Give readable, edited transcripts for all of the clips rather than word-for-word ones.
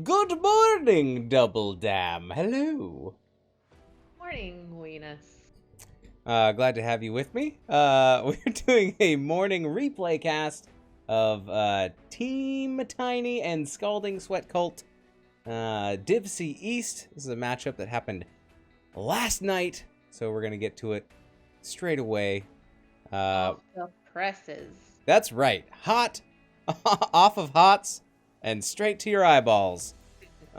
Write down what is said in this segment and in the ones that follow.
Good morning, Double Dam. Hello. Morning, Weenus. Glad to have you with me. We're doing a morning replay cast of Team Tiny and Scalding Sweat Cult Div C East. This is a matchup that happened last night, so we're going to get to it straight away. Off the presses. That's right. Hot, off of hots, and straight to your eyeballs.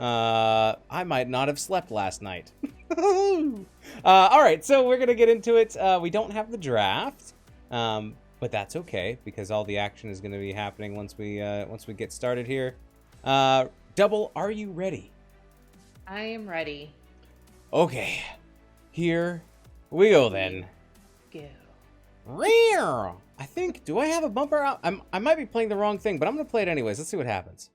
I might not have slept last night. All right, so we're gonna get into it. We don't have the draft, but that's okay because all the action is gonna be happening once we get started here. Double, are you ready? I am ready. Okay, here we go then. Go. Rear. I think. Do I have a bumper out? I might be playing the wrong thing, but I'm gonna play it anyways. Let's see what happens.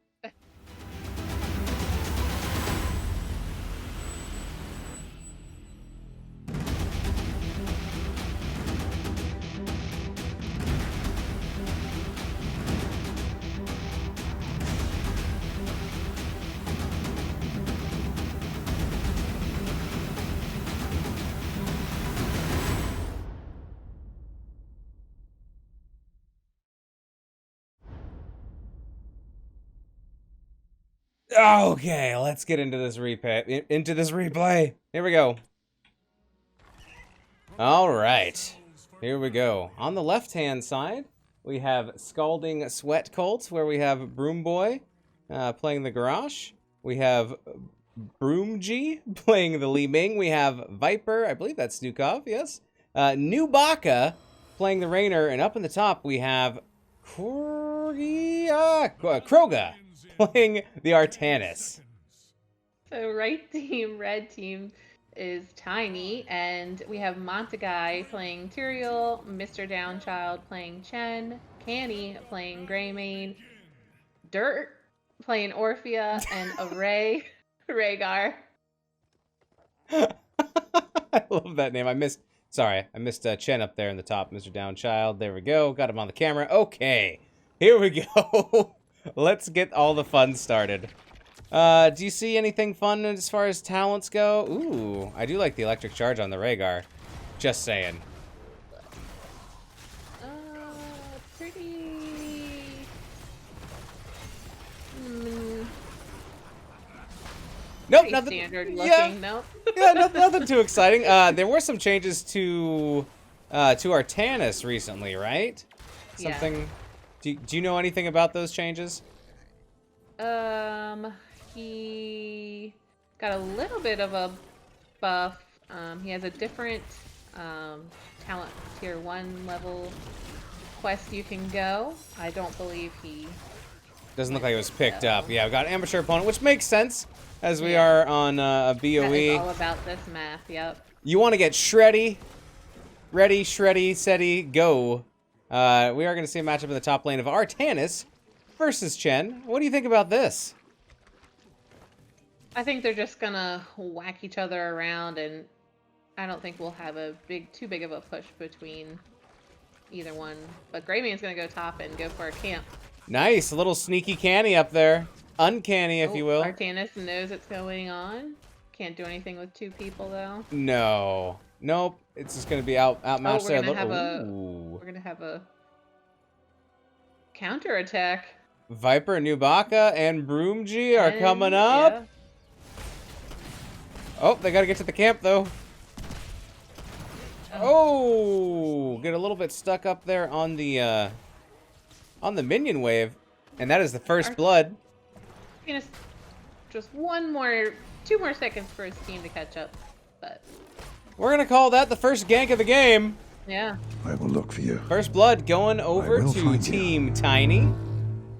Okay, let's get into this replay. Here we go. All right, here we go. On the left-hand side, we have Scalding Sweat Cult, where we have Broom Boy playing the Garage. We have Broom G playing the Li Ming. We have Viper, I believe that's Stukov, yes. New Baka playing the Rainer, and up in the top we have Kroga playing the Artanis. So right team, red team is Tiny, and we have Montaguy playing Tyrael, Mr. Downchild playing Chen, Canny playing Greymane, Dirt playing Orphea, and Array Rhaegar. I love that name. I missed Chen up there in the top, Mr. Downchild. There we go. Got him on the camera. Okay, here we go. Let's get all the fun started. Do you see anything fun as far as talents go? Ooh, I do like the electric charge on the Rhaegar. Just saying. Pretty... Nope, pretty nothing. standard looking, Yeah, nope. yeah, nothing too exciting. There were some changes to Artanis recently, right? Something. Yeah. Do you know anything about those changes? He got a little bit of a buff. He has a different talent tier 1 level quest you can go. I don't believe he... Doesn't look like it was picked up. Yeah, we got amateur opponent, which makes sense as we are on a BOE. That is all about this map, yep. You want to get shreddy, ready, shreddy, steady, go. We are going to see a matchup in the top lane of Artanis versus Chen. What do you think about this? I think they're just gonna whack each other around, and I don't think we'll have a too big of a push between either one. But Greymane's gonna go top and go for a camp. Nice, a little sneaky canny up there. Uncanny, if you will. Artanis knows it's going on. Can't do anything with two people, though. No. Nope. It's just going to be outmatched we're there. we're gonna have a counterattack. Viper, Nubaka, and Broomji are coming up. Yeah. Oh, they got to get to the camp, though. Oh, get a little bit stuck up there on the minion wave, and that is the first blood. Just 2 more seconds for his team to catch up, but we're gonna call that the first gank of the game. yeah. I will look for you. First blood going over to Team Tiny.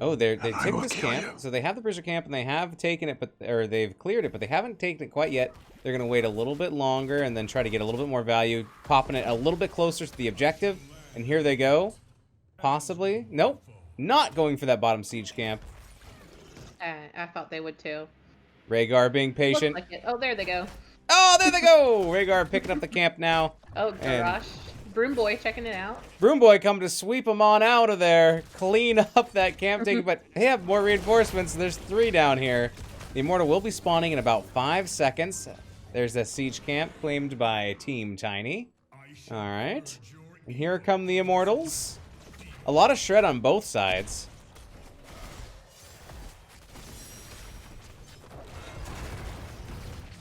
Oh, they took this camp, so they have the Bruiser camp and they have taken it, or they've cleared it, but they haven't taken it quite yet. They're gonna wait a little bit longer and then try to get a little bit more value, popping it a little bit closer to the objective. And here they go. Possibly. Nope. Not going for that bottom siege camp. I thought they would too. Rhaegar being patient. Like it. Oh, there they go. Oh, there they go! Rhaegar picking up the camp now. Oh, Garrosh. Broom Boy checking it out. Broom Boy coming to sweep them on out of there. Clean up that camp taking, but they have more reinforcements. There's 3 down here. The Immortal will be spawning in about 5 seconds. There's a siege camp claimed by Team Tiny. Alright. And here come the Immortals. A lot of shred on both sides.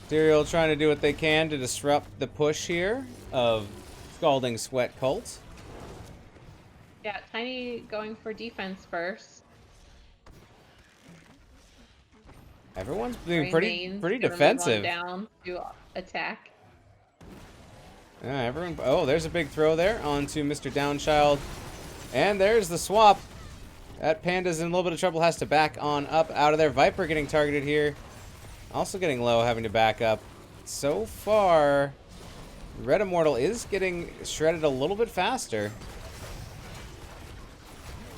Serial trying to do what they can to disrupt the push here of Scalding Sweat Cult. Yeah, Tiny going for defense first. Everyone's being Main's pretty gonna defensive. move on down to attack. Yeah, everyone. Oh, there's a big throw there onto Mr. Downchild. And there's the swap. That Panda's in a little bit of trouble, has to back on up out of there. Viper getting targeted here. Also getting low, having to back up. So far, Red Immortal is getting shredded a little bit faster.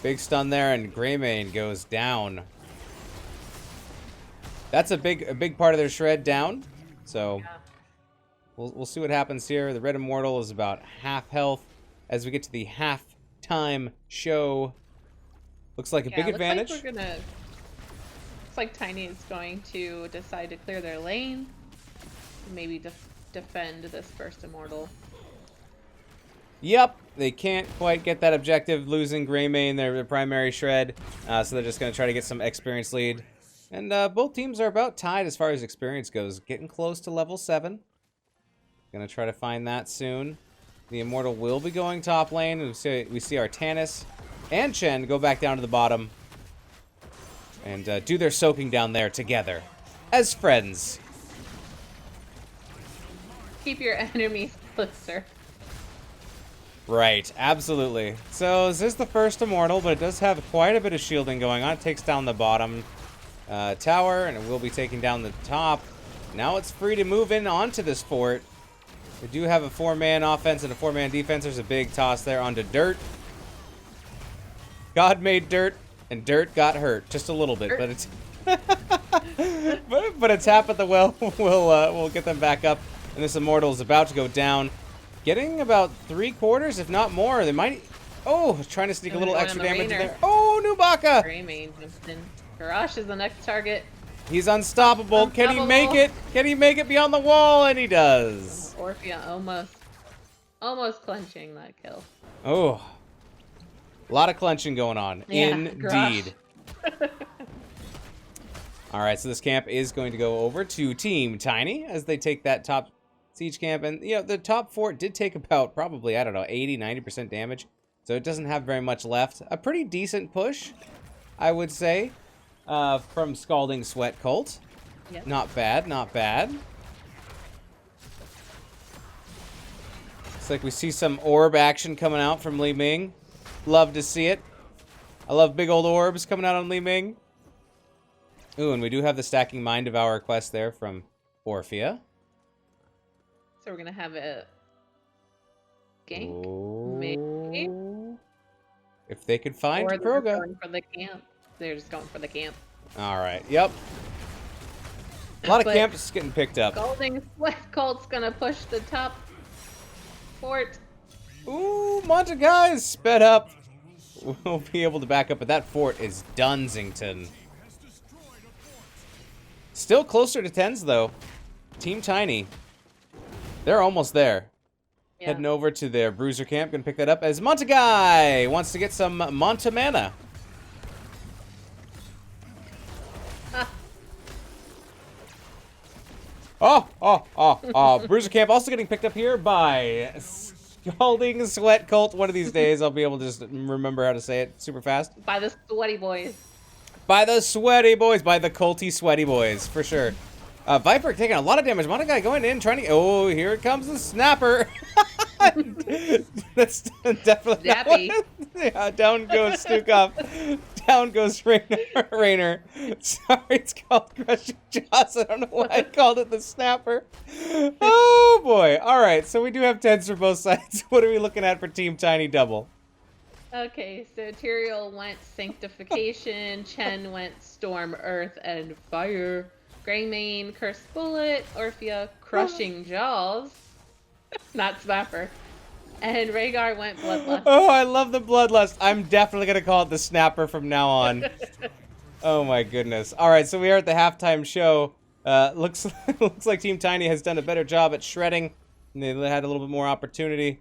Big stun there, and Greymane goes down. That's a big part of their shred down. So Yeah. we'll see what happens here. The Red Immortal is about half health as we get to the halftime show. Looks like a big advantage. Like looks like Tiny is going to decide to clear their lane. Maybe defend this first Immortal. Yep, they can't quite get that objective, losing Greymane, their primary shred. So they're just going to try to get some experience lead. And both teams are about tied as far as experience goes. Getting close to level 7. Going to try to find that soon. The Immortal will be going top lane. We see our Tannis and Chen go back down to the bottom. And do their soaking down there together. As friends. Keep your enemies closer. Right, absolutely. So this is the first Immortal, but it does have quite a bit of shielding going on. It takes down the bottom tower, and it will be taking down the top. Now it's free to move in onto this fort. We do have a 4-man offense and a 4-man defense. There's a big toss there onto Dirt. God made Dirt, and Dirt got hurt just a little bit, but it's but it's half at the well. We'll get them back up, and this Immortal is about to go down, getting about 3/4, if not more. They might. Oh, trying to sneak a little extra damage in there. Oh, Nubaka! Greymane jumps in. Garrosh is the next target. He's unstoppable. Can he make it? Can he make it beyond the wall? And he does. Orphea almost clenching that kill. Oh. A lot of clenching going on. Yeah, Indeed. Alright, so this camp is going to go over to Team Tiny as they take that top siege camp. And, you know, the top fort did take about probably, I don't know, 80-90% damage. So it doesn't have very much left. A pretty decent push, I would say, from Scalding Sweat Cult. Yep. Not bad, not bad. Looks like we see some orb action coming out from Li Ming. Love to see it. I love big old orbs coming out on Li Ming. Ooh, and we do have the Stacking Mind Devour quest there from Orphea. So we're gonna have a gank. Oh. Maybe. If they could find Or they're Kroga. going for the camp. They're just going for the camp. Alright, yep. A lot of But camps getting picked up. Scalding Sweat Cult's gonna push the top fort. Ooh, Montagai is sped up. We'll be able to back up, but that fort is Dunsington. Still closer to 10s, though. Team Tiny. They're almost there. Yeah. Heading over to their bruiser camp. Gonna pick that up as Montagai wants to get some Montamana. Bruiser camp also getting picked up here by Scalding Sweat Cult. One of these days I'll be able to just remember how to say it super fast. By the sweaty boys. By the sweaty boys. By the culty sweaty boys, for sure. Viper taking a lot of damage. Montagai going in, trying to... Oh, here it comes the snapper. That's definitely... Zappy. Yeah, down goes Stukov. Down goes Rainer. Sorry, it's called Crushing Jaws. I don't know why I called it the snapper. Oh, boy. All right, so we do have 10s for both sides. What are we looking at for Team Tiny Double? Okay, so Tyrael went Sanctification, Chen went Storm, Earth, and Fire. Greymane, Cursed Bullet, Orphea, Crushing Jaws. Not Snapper. And Rhaegar went Bloodlust. Oh, I love the Bloodlust. I'm definitely going to call it the snapper from now on. Oh my goodness. All right, so we are at the halftime show. Looks looks like Team Tiny has done a better job at shredding. And they had a little bit more opportunity.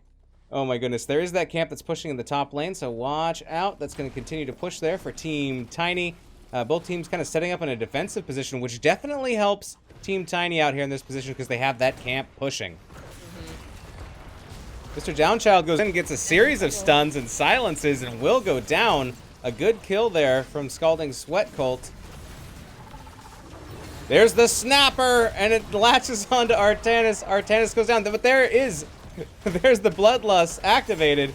Oh my goodness. There is that camp that's pushing in the top lane, so watch out. That's going to continue to push there for Team Tiny. Both teams kind of setting up in a defensive position, which definitely helps Team Tiny out here in this position because they have that camp pushing. Mr. Downchild goes in and gets a series of stuns and silences and will go down. A good kill there from Scalding Sweat Cult. There's the snapper, and it latches onto Artanis. Artanis goes down, but there's the Bloodlust activated.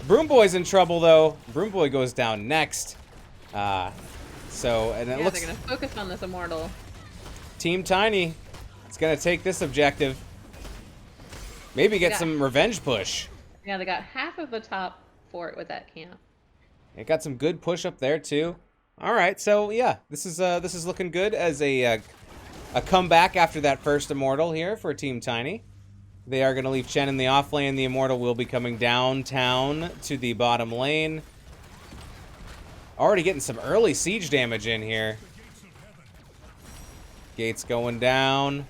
Broom Boy's in trouble, though. Broom Boy goes down next. And it looks... they're going to focus on this Immortal. Team Tiny is going to take this objective. Maybe get some revenge push. Yeah, they got half of the top fort with that camp. It got some good push up there too. All right, so yeah, this is looking good as a comeback after that first Immortal here for Team Tiny. They are going to leave Chen in the off lane. The Immortal will be coming downtown to the bottom lane. Already getting some early siege damage in here. Gates going down.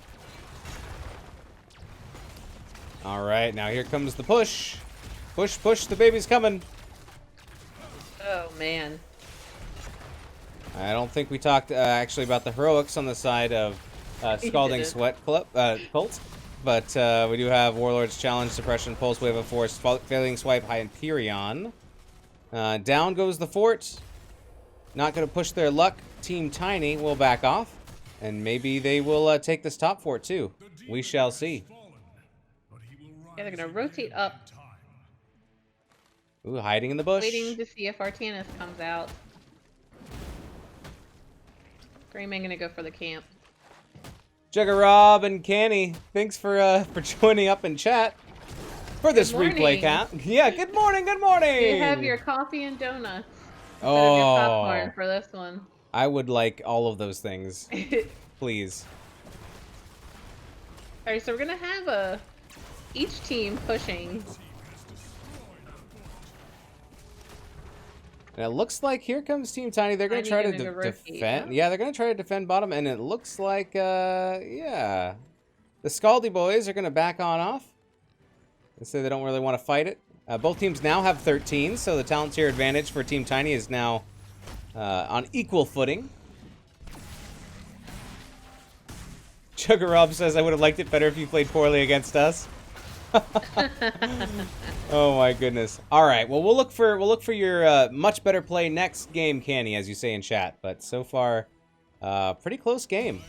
All right, now here comes the push. Push, push, the baby's coming. Oh, man. I don't think we talked actually about the heroics on the side of Scalding Sweat Cult, but we do have Warlord's Challenge, Suppression, Pulse, Wave of Force, Failing Swipe, Hyperion. Down goes the fort. Not going to push their luck. Team Tiny will back off, and maybe they will take this top fort too. We shall see. Yeah, they're going to rotate up. Ooh, hiding in the bush. Waiting to see if Artanis comes out. Greyman going to go for the camp. Jugger Rob and Canny, thanks for joining up in chat for this replay cap. Yeah, good morning, good morning. You have your coffee and donuts instead of your popcorn for this one. I would like all of those things, please. All right, so we're gonna have each team pushing. And it looks like here comes Team Tiny. They're going to try to defend. Yeah, they're going to try to defend bottom. And it looks like, yeah. The Scaldy boys are going to back on off. They say they don't really want to fight it. Both teams now have 13, so the talent tier advantage for Team Tiny is now on equal footing. Jugger Rob says, I would have liked it better if you played poorly against us. Oh my goodness. All right. Well, we'll look for your much better play next game, Canny, as you say in chat. But so far, pretty close game.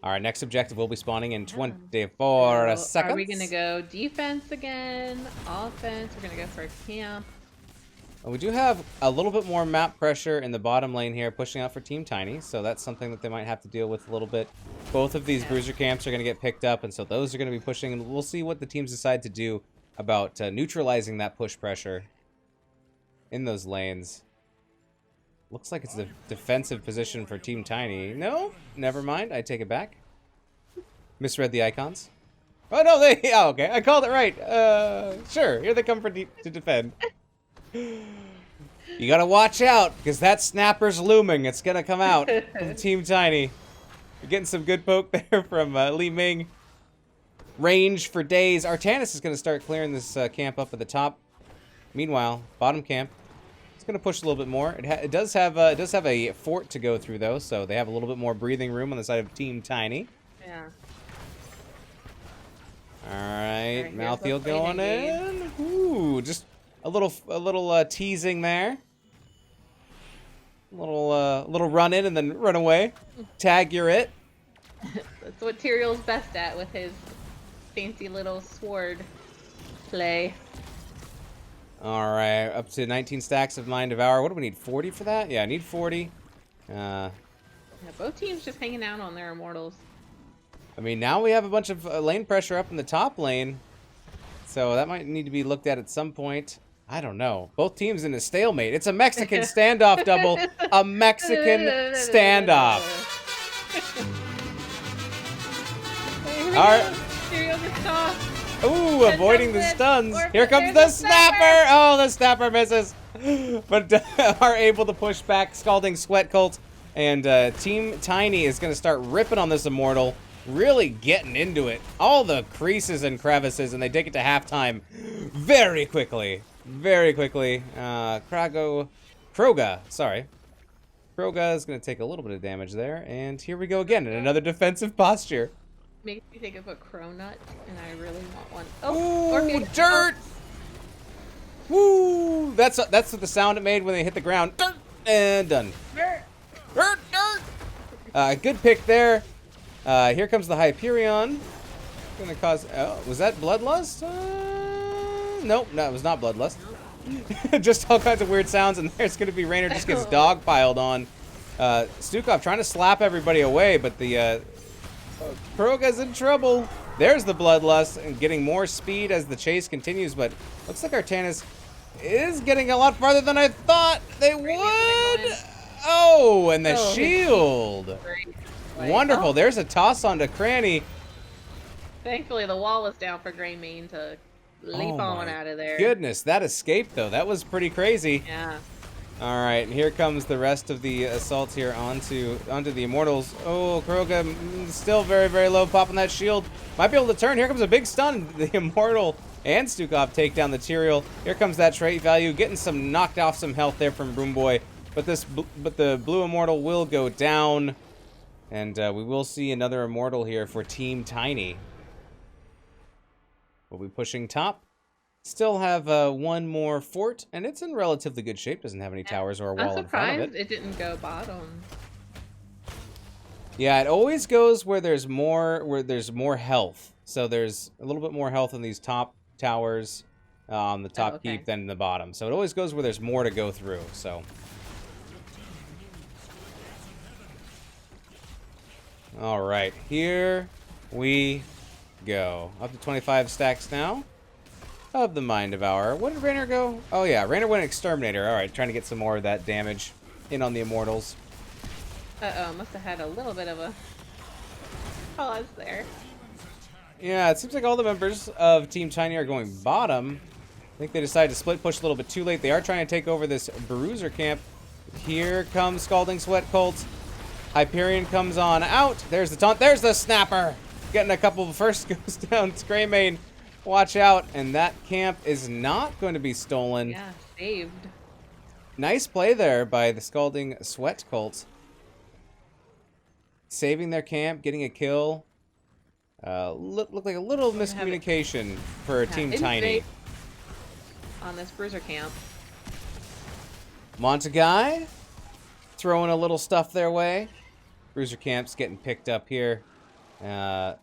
All right. Next objective will be spawning in 24 seconds. Are we gonna go defense again? Offense? We're gonna go for a camp. We do have a little bit more map pressure in the bottom lane here, pushing out for Team Tiny, so that's something that they might have to deal with a little bit. Both of these bruiser camps are going to get picked up, and so those are going to be pushing, and we'll see what the teams decide to do about neutralizing that push pressure in those lanes. Looks like it's a defensive position for Team Tiny. No? Never mind. I take it back. Misread the icons. Oh, no, they... Oh, okay. I called it right. Sure. Here they come to defend. You gotta watch out, because that snapper's looming. It's gonna come out from Team Tiny. You're getting some good poke there from Li Ming. Range for days. Artanis is gonna start clearing this camp up at the top. Meanwhile, bottom camp, it's gonna push a little bit more. It does have a fort to go through though, so they have a little bit more breathing room on the side of Team Tiny. Yeah. All right, Malfield going in. Ooh, just a little teasing there. Little run in and then run away. Tag, you're it. That's what Tyrael's best at with his fancy little sword play. All right, up to 19 stacks of Mind Devour. What do we need? 40 for that? Yeah, I need 40. Yeah, both teams just hanging out on their immortals. I mean, now we have a bunch of lane pressure up in the top lane, so that might need to be looked at some point. I don't know. Both teams in a stalemate. It's a Mexican standoff double. A Mexican standoff. All right. Ooh, avoiding the stuns. Here comes the snapper. Oh, the snapper misses. but are able to push back Scalding Sweat Cult. And Team Tiny is going to start ripping on this Immortal, really getting into it. All the creases and crevices, and they take it to halftime very quickly. Very quickly. Kroga, sorry. Kroga is going to take a little bit of damage there. And here we go again in another defensive posture. Makes me think of a cronut, and I really want one. Oh, dirt! Woo! That's the sound it made when they hit the ground. Dirt! And done. Dirt! Dirt! Dirt! Good pick there. Here comes the Hyperion. Gonna cause... Oh, was that Bloodlust? Nope, no, it was not Bloodlust. Just all kinds of weird sounds, and there's gonna be Rainer just gets dogpiled on. Stukov trying to slap everybody away, but the Kroga's in trouble. There's the Bloodlust, and getting more speed as the chase continues, but looks like Artanis is getting a lot farther than I thought they would. Oh, and the shield. Wonderful. There's a toss onto Cranny. Thankfully, the wall was down for Gray Mane to leap on out of there. Goodness, that escape, though. That was pretty crazy. Yeah. All right, and here comes the rest of the assaults here onto the Immortals. Oh, Kroga still very, very low, popping that shield. Might be able to turn. Here comes a big stun. The Immortal and Stukov take down the Tyrael. Here comes that trait value, getting some knocked off some health there from Broomboy. But the blue Immortal will go down, and we will see another Immortal here for Team Tiny. We'll be pushing top. Still have one more fort, and it's in relatively good shape. Doesn't have any towers or a wall in front of it. I'm surprised it didn't go bottom. Yeah, it always goes where there's more health. So there's a little bit more health in these top towers on the top keep than the bottom. So it always goes where there's more to go through. So. All right, here we go. Up to 25 stacks now of the Mind Devourer. What did Rainer go? Oh yeah, Rainer went Exterminator. All right, trying to get some more of that damage in on the Immortals. Uh-oh, must have had a little bit of a pause there. Yeah, it seems like all the members of Team Tiny are going bottom. I think they decided to split push a little bit too late. They are trying to take over this Bruiser camp. Here comes Scalding Sweat Cult. Hyperion comes on out. There's the taunt. There's the snapper. Getting a couple. First goes down. It's Greymane. Watch out. And that camp is not going to be stolen. Yeah, saved. Nice play there by the Scalding Sweat Cult. Saving their camp, getting a kill. Looked like a little miscommunication for Team Tiny. On this Bruiser camp. Montagai throwing a little stuff their way. Bruiser camp's getting picked up here. So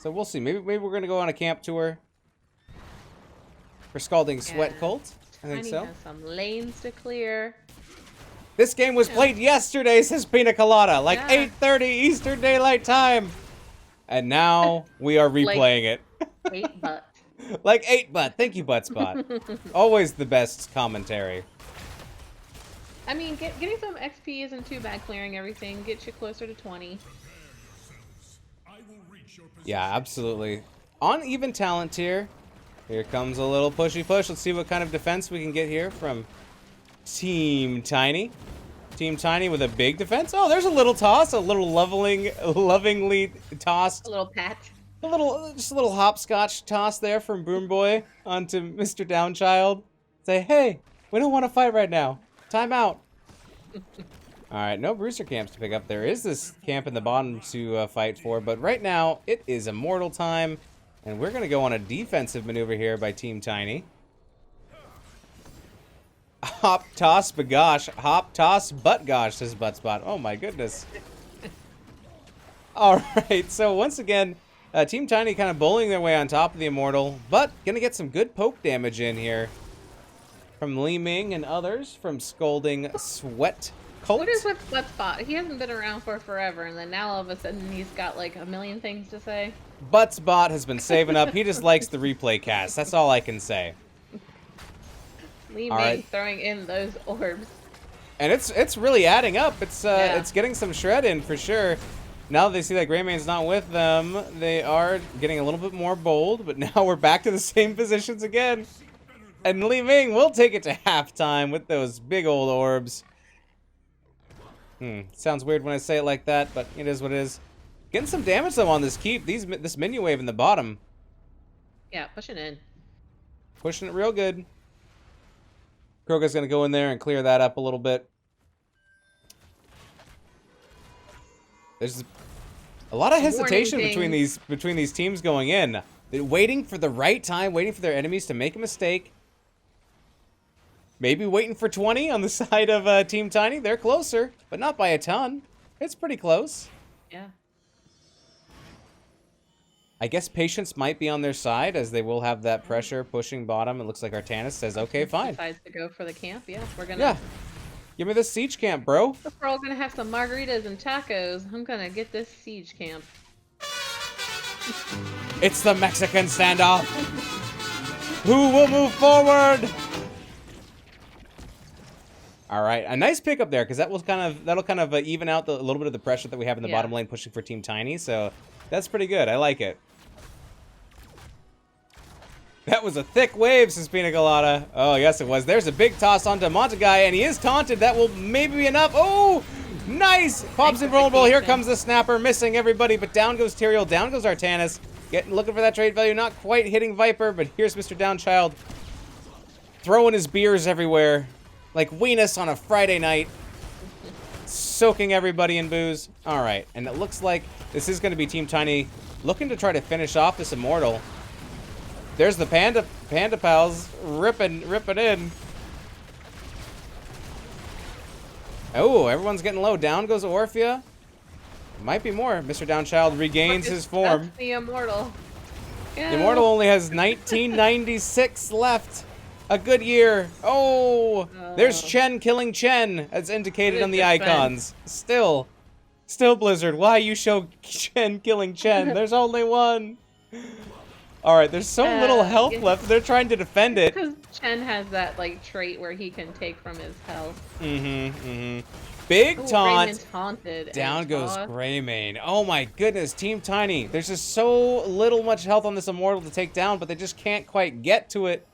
we'll see. Maybe we're going to go on a camp tour for Scalding Sweat Cult. I think so. Has some lanes to clear. This game was played yesterday, says Pina Colada, like 8:30 Eastern Daylight Time. And now we are replaying it. 8-butt. Like 8-butt. Thank you, Buttspot. Always the best commentary. I mean, getting some XP isn't too bad. Clearing everything gets you closer to 20. Yeah, absolutely. On even talent tier, here comes a little pushy push. Let's see what kind of defense we can get here from Team Tiny. Team Tiny with a big defense. Oh, there's a little toss, a little lovingly tossed. A little patch. Just a little hopscotch toss there from Broomboy onto Mr. Downchild. Say, hey, we don't want to fight right now. Time out. All right, no Bruiser camps to pick up. There is this camp in the bottom to fight for, but right now it is Immortal time, and we're going to go on a defensive maneuver here by Team Tiny. Hop, toss, bagosh. Hop, toss, butt gosh, says Buttspot. Oh my goodness. All right, so once again, Team Tiny kind of bowling their way on top of the Immortal, but going to get some good poke damage in here from Li Ming and others from Scalding Sweat Cult. What is with Buttspot? He hasn't been around for forever, and then now all of a sudden he's got like a million things to say. Buttspot has been saving up. He just likes the replay cast. That's all I can say. Li Ming throwing in those orbs. And it's really adding up. It's getting some shred in for sure. Now that they see that Greymane's not with them, they are getting a little bit more bold, but now we're back to the same positions again. And Li Ming will take it to halftime with those big old orbs. Sounds weird when I say it like that, but it is what it is. Getting some damage though on this keep. This minion wave in the bottom. Yeah, pushing in. Pushing it real good. Kroga's gonna go in there and clear that up a little bit. There's a lot of hesitation between these teams going in. They're waiting for the right time, waiting for their enemies to make a mistake. Maybe waiting for 20 on the side of Team Tiny. They're closer, but not by a ton. It's pretty close. Yeah. I guess patience might be on their side, as they will have that pressure pushing bottom. It looks like Artanis says, okay, fine. Decides to go for the camp. Yeah, we're gonna. Yeah. Give me this siege camp, bro. If we're all gonna have some margaritas and tacos, I'm gonna get this siege camp. It's the Mexican standoff. Who will move forward? All right, a nice pickup there, because that'll kind of even out a little bit of the pressure that we have in the bottom lane pushing for Team Tiny. So that's pretty good. I like it. That was a thick wave, Suspina Colada. Oh, yes, it was. There's a big toss onto Montagai, and he is taunted. That will maybe be enough. Oh, nice. Pops invulnerable. Here comes the snapper, missing everybody, but down goes Tyrael. Down goes Artanis. Looking for that trade value. Not quite hitting Viper, but here's Mr. Downchild throwing his beers everywhere. Like Weenus on a Friday night. Soaking everybody in booze. All right, and it looks like this is going to be Team Tiny looking to try to finish off this Immortal. There's the Panda Pals ripping in. Oh, everyone's getting low. Down goes Orphea. Might be more. Mr. Downchild regains his form. That's the Immortal. Yeah. The Immortal only has 1996 left. A good year. Oh, there's Chen killing Chen, as indicated on the icons. Still Blizzard. Why you show Chen killing Chen? There's only one. All right, there's so little health left. They're trying to defend it. Because Chen has that like trait where he can take from his health. Big taunt. Taunted. Down goes Greymane. Oh my goodness, Team Tiny. There's just so much health on this Immortal to take down, but they just can't quite get to it.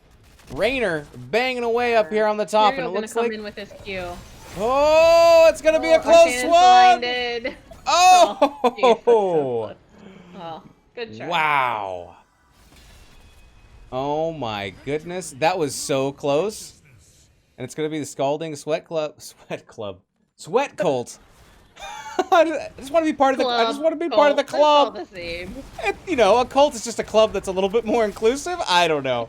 Rainer banging away up here on the top, and it looks like in with his Q. Oh, it's gonna be a close one. Blinded. Oh, oh, good try. Wow. Oh my goodness, that was so close. And it's gonna be the Scalding Sweat Cult. I just want to be part of the. I just want to be part of the club. That's all the same. You know, a cult is just a club that's a little bit more inclusive. I don't know.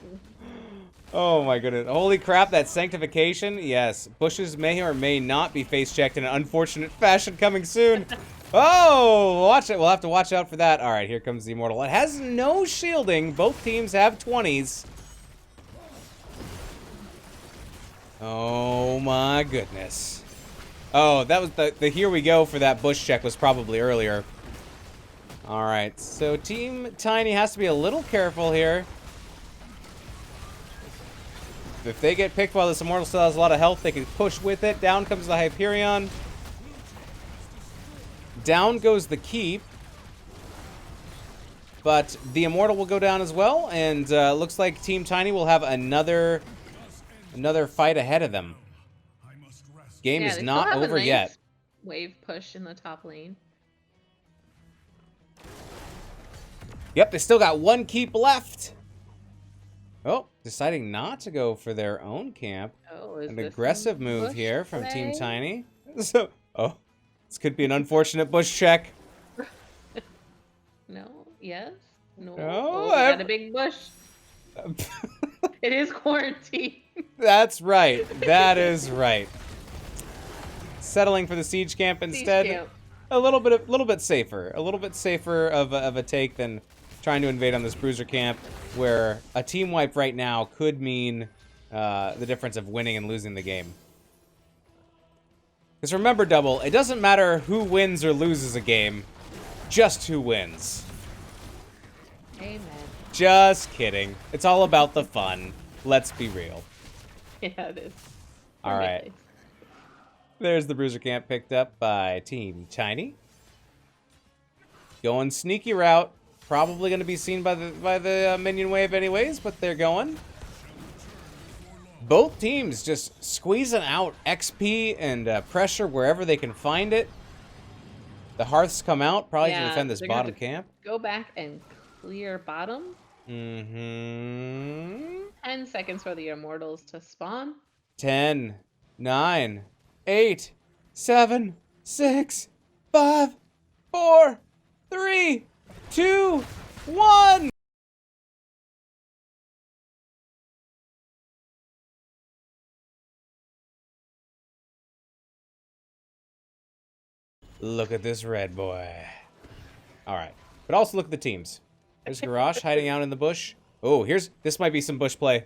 Oh my goodness. Holy crap, that sanctification. Yes. Bushes may or may not be face checked in an unfortunate fashion coming soon. Oh, watch it. We'll have to watch out for that. All right, here comes the Immortal. It has no shielding. Both teams have 20s. Oh my goodness. Oh, that was the here we go for that bush check was probably earlier. All right, so Team Tiny has to be a little careful here. If they get picked while this Immortal still has a lot of health, they can push with it. Down comes the Hyperion. Down goes the Keep. But the Immortal will go down as well, and looks like Team Tiny will have another fight ahead of them. Game is not over yet. Wave push in the top lane. Yep, they still got one Keep left. Oh, deciding not to go for their own camp. Oh, an aggressive move here from Team Tiny. So, this could be an unfortunate bush check. No, yes, no. Oh, we got a big bush. It is quarantine. That's right. That is right. Settling for the siege camp instead. Siege camp. A little bit safer. A little bit safer of a take than trying to invade on this bruiser camp, where a team wipe right now could mean the difference of winning and losing the game. Because remember, Double, it doesn't matter who wins or loses a game, just who wins. Amen. Just kidding. It's all about the fun. Let's be real. Yeah, it is. All right. There's the bruiser camp picked up by Team Tiny. Going sneaky route. Probably going to be seen by the minion wave anyways, but they're going. Both teams just squeezing out XP and pressure wherever they can find it. The hearths come out, probably to defend this bottom camp. Go back and clear bottom. 10 10 seconds for the immortals to spawn. 10, 9, 8, 7, 6, 5, 4, 3, 2, 1. Look at this red boy. All right. But also look at the teams. There's Garrosh hiding out in the bush. Oh, this might be some bush play.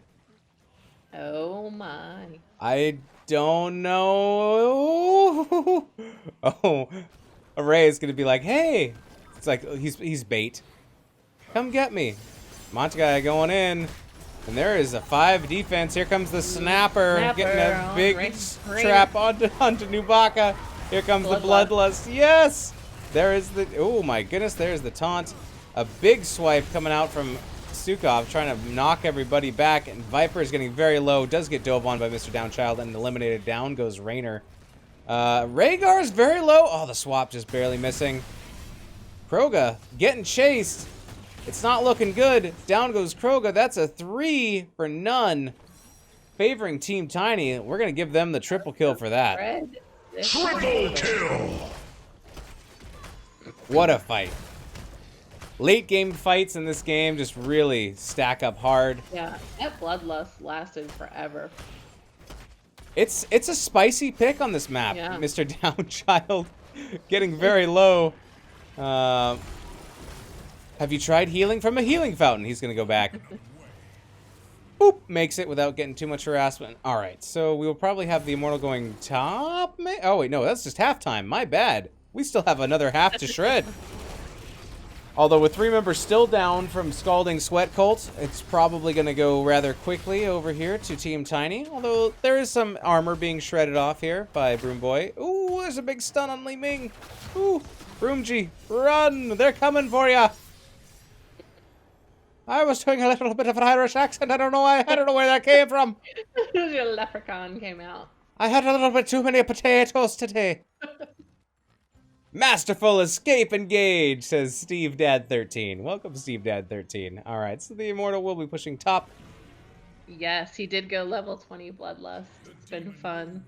Oh my. I don't know. Oh, Array is gonna be like, hey. It's like he's bait. Come get me. Montagai going in. And there is a 5 defense. Here comes the snapper getting a big trap onto Nubaka. Here comes the Bloodlust. Yes! There is the... Oh, my goodness. There's the taunt. A big swipe coming out from Sukov, trying to knock everybody back. And Viper is getting very low. Does get dove on by Mr. Downchild and eliminated. Down goes Raynor. Rhaegar is very low. Oh, the swap just barely missing. Kroga getting chased. It's not looking good. Down goes Kroga. That's a 3 for none. Favoring Team Tiny. We're going to give them the triple kill for that. Triple kill! What a fight. Late game fights in this game just really stack up hard. Yeah, that Bloodlust lasted forever. It's a spicy pick on this map, yeah. Mr. Downchild. Getting very low. Have you tried healing from a healing fountain? He's going to go back. Boop, makes it without getting too much harassment. All right, so we will probably have the Immortal going top. Oh, wait, no, that's just halftime. My bad. We still have another half to shred. Although with 3 members still down from Scalding Sweat Cult, it's probably going to go rather quickly over here to Team Tiny. Although there is some armor being shredded off here by Broom Boy. Ooh, there's a big stun on Li Ming. Ooh, Broomji, run! They're coming for ya. I was doing a little bit of an Irish accent. I don't know where that came from. Your leprechaun came out. I had a little bit too many potatoes today. Masterful escape engage, says Steve Dad 13. Welcome, Steve Dad 13. All right, so the Immortal will be pushing top. Yes, he did go level 20 Bloodlust. It's been fun.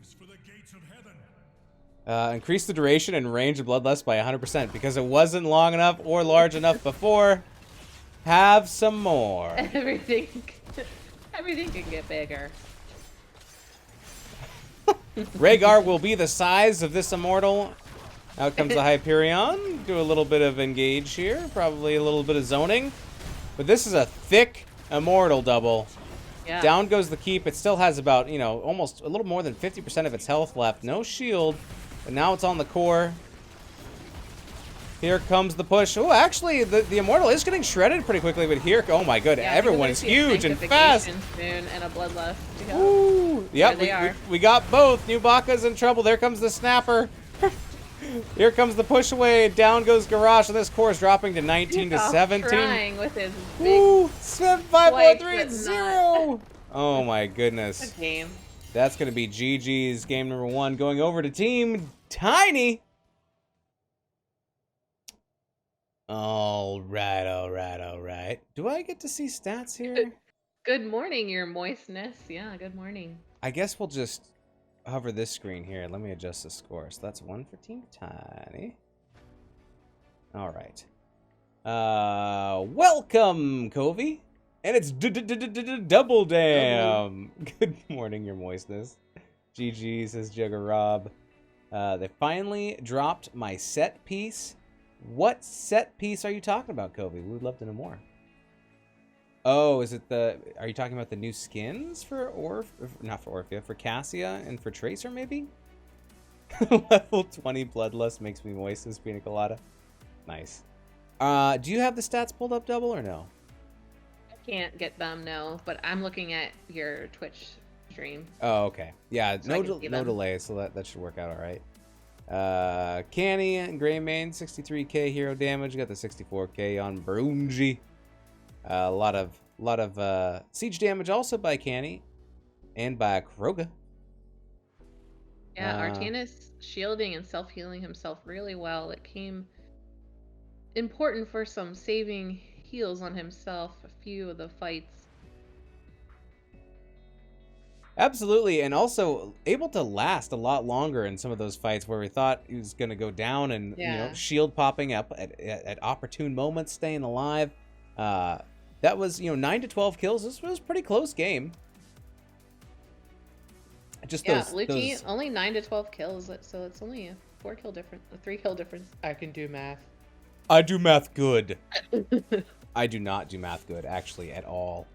Increase the duration and range of Bloodlust by 100% because it wasn't long enough or large enough before. Have some more. Everything can get bigger. Rhaegar will be the size of this Immortal. Out comes the Hyperion. Do a little bit of engage here. Probably a little bit of zoning. But this is a thick Immortal double. Yeah. Down goes the keep. It still has about, almost a little more than 50% of its health left. No shield. But now it's on the core. Here comes the push. Oh, actually, the Immortal is getting shredded pretty quickly, but here, oh my god, everyone's huge and fast. Spoon and a Bloodlust. Ooh, yep, we got both. Nubaka's in trouble. There comes the Snapper. Here comes the push away. Down goes Garrosh, and this core is dropping to 19 to 17. Trying with his big Ooh, 5, 4, 3, 0. Oh my goodness. Good game. That's going to be GG's game number 1 going over to Team Tiny. All right. Do I get to see stats here? Good morning, your moistness. Yeah, good morning. I guess we'll just hover this screen here. Let me adjust the score. So that's 1 for Team Tiny. All right. Welcome, Covey. And it's double damn. Good morning, your moistness. GG, says Jugger Rob. They finally dropped my set piece. What set piece are you talking about, Covey? We would love to know more. Oh, is it are you talking about the new skins for not for Orphea, for Cassia and for Tracer, maybe? Level 20 Bloodlust makes me moist, as Pina Colada. Nice. Do you have the stats pulled up, Double, or no? I can't get them, no, but I'm looking at your Twitch stream. Oh, okay. Yeah, So no delay, so that should work out all right. Canny and Greymane, 63k hero damage. Got the 64k on Brunji. A lot of siege damage also by Canny. and by Kroga. Yeah, Artanis shielding and self-healing himself really well. It came important for some saving heals on himself a few of the fights. Absolutely, and also able to last a lot longer in some of those fights where we thought he was going to go down, and shield popping up at opportune moments, staying alive. That was 9 to 12 kills. This was a pretty close game. Just blue team only 9 to 12 kills, so it's only a 3 kill difference. I can do math. I do math good. I do not do math good, actually, at all.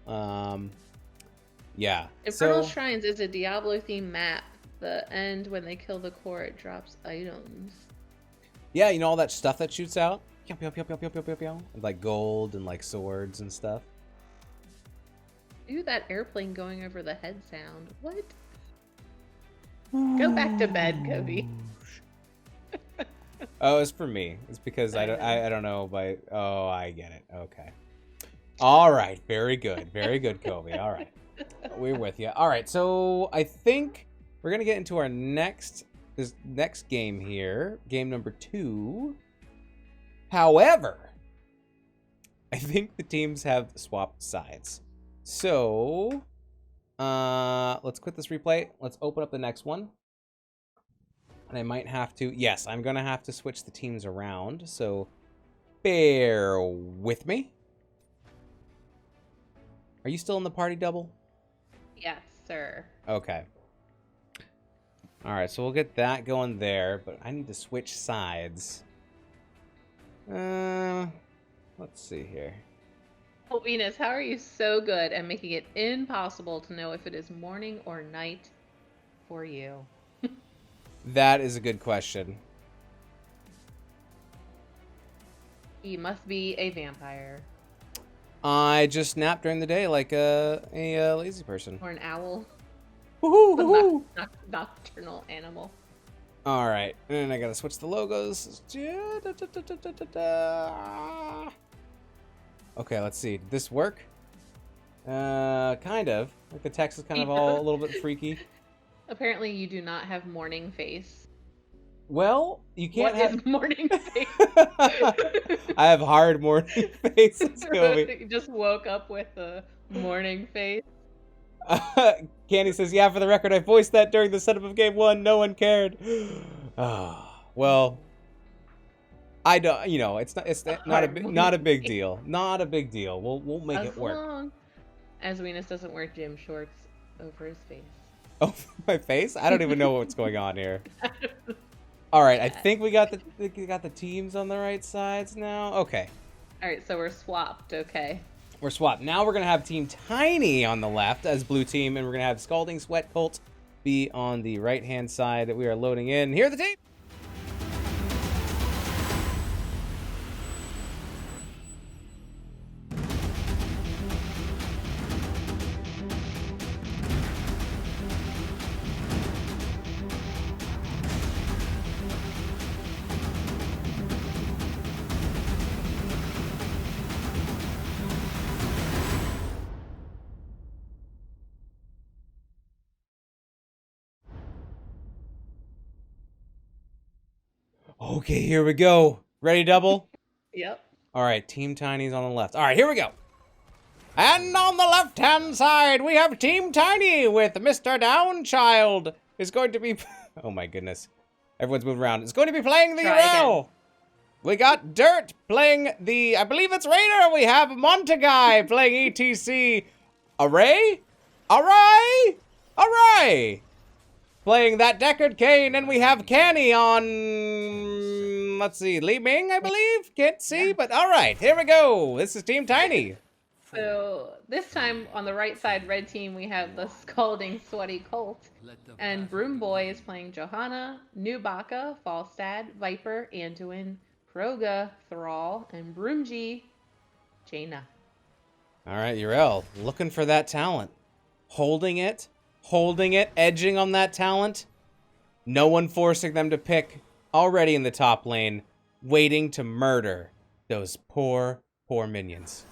Yeah. Infernal Shrines is a Diablo-themed map. The end, when they kill the core, it drops items. Yeah, all that stuff that shoots out? Like gold and like swords and stuff. Do that airplane going over the head sound. What? Go back to bed, Cody. Oh, it's for me. It's because I don't know, but I get it. Okay. All right. Very good. Very good, Kobe. All right. We're with you. All right. So I think we're going to get into our next game here. Game number 2. However, I think the teams have swapped sides. So let's quit this replay. Let's open up the next one. And I might have to... Yes, I'm going to have to switch the teams around. So bear with me. Are you still in the party double? Yes, sir. Okay. All right, so we'll get that going there. But I need to switch sides. Let's see here. Oh, Venus, how are you so good at making it impossible to know if it is morning or night for you? That is a good question. He must be a vampire. I just nap during the day like a lazy person. Or an owl. Woohoo! Nocturnal animal. All right, and I gotta switch the logos. Okay, let's see. Did this work? Kind of. Like the text is kind of all a little bit freaky. Apparently, you do not have morning face. Well, you can't have... What is morning face? I have hard morning faces, Kobe. You just woke up with a morning face. Candy says, yeah, for the record, I voiced that during the setup of Game 1. No one cared. Well, I don't, it's not a big deal. Not a big deal. We'll make it work. As long as Venus doesn't wear gym shorts over his face. Oh, my face? I don't even know what's going on here. All right, I think we got the teams on the right sides now. Okay. All right, so we're swapped. Okay. We're swapped. Now we're gonna have Team Tiny on the left as blue team, and we're gonna have Scalding Sweat Cult be on the right-hand side that we are loading in. Here are the teams. Okay, here we go. Ready, double? Yep. All right, Team Tiny's on the left. All right, here we go. And on the left-hand side, we have Team Tiny with Mr. Downchild is going to be... Oh, my goodness. Everyone's moving around. It's going to be playing the URL. We got Dirt playing the... I believe it's Raider. We have Montaguy playing ETC. Array? Playing that Deckard Kane, and we have Canny on, let's see, Li Ming, I believe? Can't see, but all right, here we go. This is Team Tiny. So this time on the right side, red team, we have the Scalding Sweaty Cult. And Broom Boy is playing Johanna, Nubaka, Falstad, Viper, Anduin, Kroga, Thrall, and Broomji, Jaina. All right, Uriel, looking for that talent. Holding it, edging on that talent. No one forcing them to pick, already in the top lane, waiting to murder those poor minions.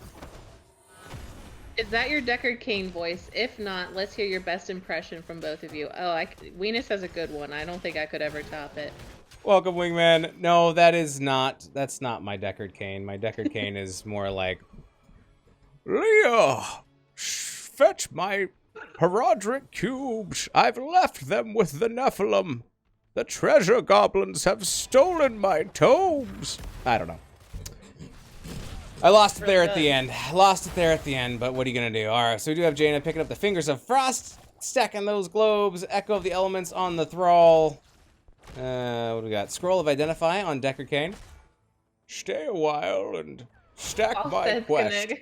Is that your Deckard Cain voice? If not, let's hear your best impression from both of you. Oh, Weenus has a good one. I don't think I could ever top it. Welcome, Wingman. No, that's not my Deckard Cain. My Deckard Cain is more like, Leah, fetch my Herodric cubes. I've left them with the Nephilim. The treasure goblins have stolen my tomes. I don't know. I lost it there at the end. But what are you gonna do? Alright, so we do have Jaina picking up the Fingers of Frost, stacking those globes, Echo of the Elements on the Thrall. What do we got? Scroll of Identify on Deckard Cain. Stay a while and stack my quest.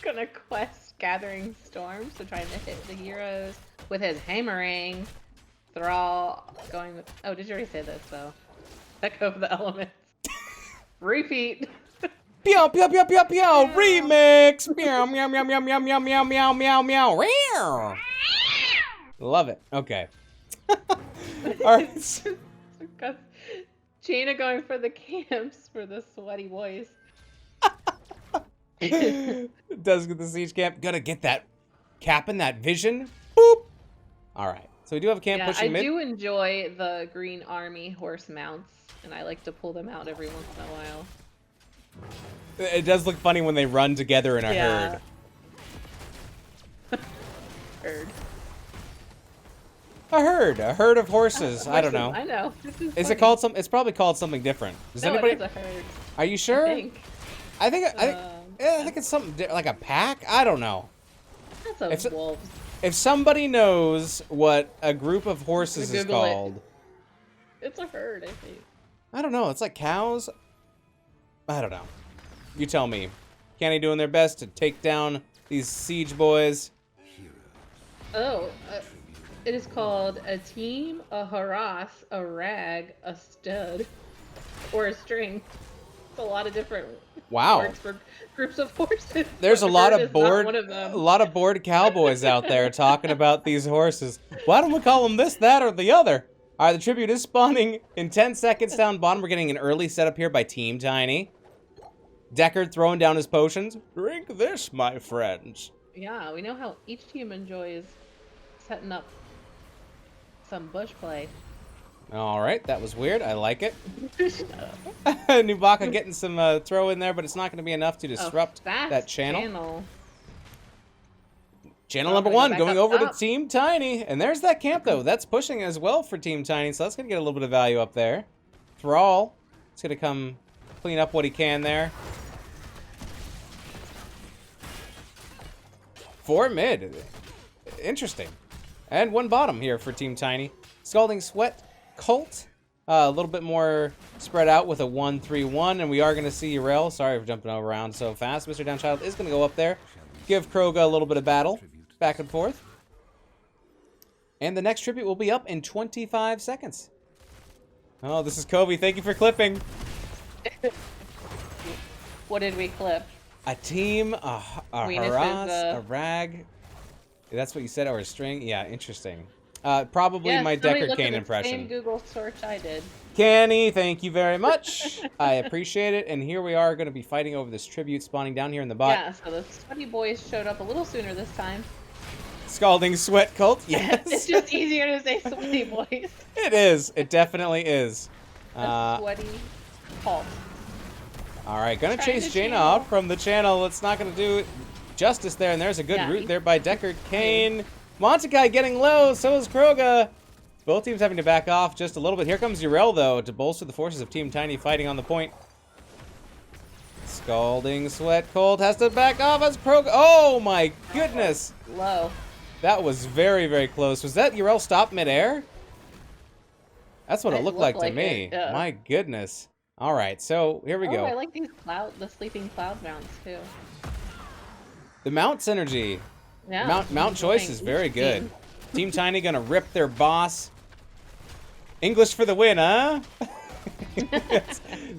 Gonna quest Gathering Storm, so trying to hit the heroes with his hammering. Thrall going with... Oh, did you already say this, though? Echo of the Elements. Repeat. Pew, pew, pew, pew, pew. Remix. Meow, meow, meow, meow, meow, meow, meow, meow, meow, meow. Meow. Love it. Okay. Alright. Jaina going for the camps for the sweaty voice. Does get the siege camp. Gonna get that cap and that vision. Boop. Alright. So we do have a camp pushing mid. I do enjoy the Green Army horse mounts, and I like to pull them out every once in a while. It does look funny when they run together in a herd. Herd. A herd of horses. I don't know. I know. Is it called some? It's probably called something different. Does anybody? It is a herd. Are you sure? I think it's something like a pack. I don't know. That's a wolf. If somebody knows what a group of horses is called, it's a herd. I think. I don't know. It's like cows. I don't know. You tell me. Kenny doing their best to take down these siege boys. Oh, it is called a team, a harass, a rag, a stud, or a string. It's a lot of different words for groups of horses. There's a lot of bored cowboys out there talking about these horses. Why don't we call them this, that, or the other? All right, the tribute is spawning in 10 seconds down bottom. We're getting an early setup here by Team Tiny. Deckard throwing down his potions. Drink this, my friends. Yeah, we know how each team enjoys setting up some bush play. All right, that was weird. I like it. Nubaka getting some throw in there, but it's not going to be enough to disrupt that channel. Channel number one going over to Team Tiny. And there's that camp, though. That's pushing as well for Team Tiny, so that's going to get a little bit of value up there. Thrall is going to come clean up what he can there. 4 mid. Interesting. And 1 bottom here for Team Tiny. Scalding Sweat Cult. A little bit more spread out with a 1-3-1. And we are going to see Urel. Sorry for jumping around so fast. Mr. Downchild is going to go up there. Give Kroga a little bit of battle. Back and forth. And the next tribute will be up in 25 seconds. Oh, this is Kobe. Thank you for clipping. What did we clip? A team, a harass, a rag. That's what you said, or a string? Yeah, interesting. Probably my Deckard Cain impression. Same Google search I did. Canny, thank you very much. I appreciate it. And here we are going to be fighting over this tribute spawning down here in the bot. Yeah, so the sweaty boys showed up a little sooner this time. Scalding Sweat Cult, yes. It's just easier to say sweaty boys. It is. It definitely is. A sweaty cult. All right, gonna chase Jaina off from the channel. It's not gonna do justice there, and there's a good route there by Deckard Cain. Montakai getting low, so is Kroga. Both teams having to back off just a little bit. Here comes Urel, though, to bolster the forces of Team Tiny fighting on the point. Scalding Sweat Cold has to back off as Kroga. Oh my goodness! Low. That was very, very close. Was that Urel stopped midair? That's what it looked like to me. My goodness. All right, so here we go. I like these the sleeping cloud mounts too. The mount synergy. Yeah. Mount choice is very good. Team Tiny gonna rip their boss. English for the win, huh?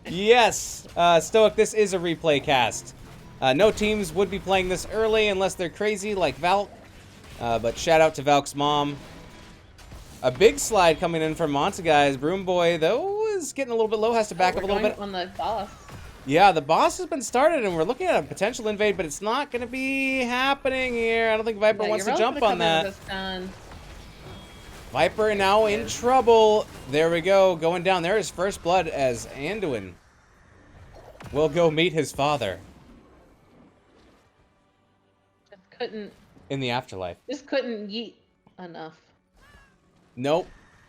Yes. Stoic, this is a replay cast. No teams would be playing this early unless they're crazy like Valk. But shout out to Valk's mom. A big slide coming in from Monta, guys. Broom Boy, though, is getting a little bit low. Has to back up a little bit. On the boss. Yeah, the boss has been started, and we're looking at a potential invade, but it's not going to be happening here. I don't think Viper wants to jump on that. Viper now in trouble. There we go, going down. There is first blood as Anduin will go meet his father. Just couldn't. In the afterlife. Just couldn't yeet enough. Nope.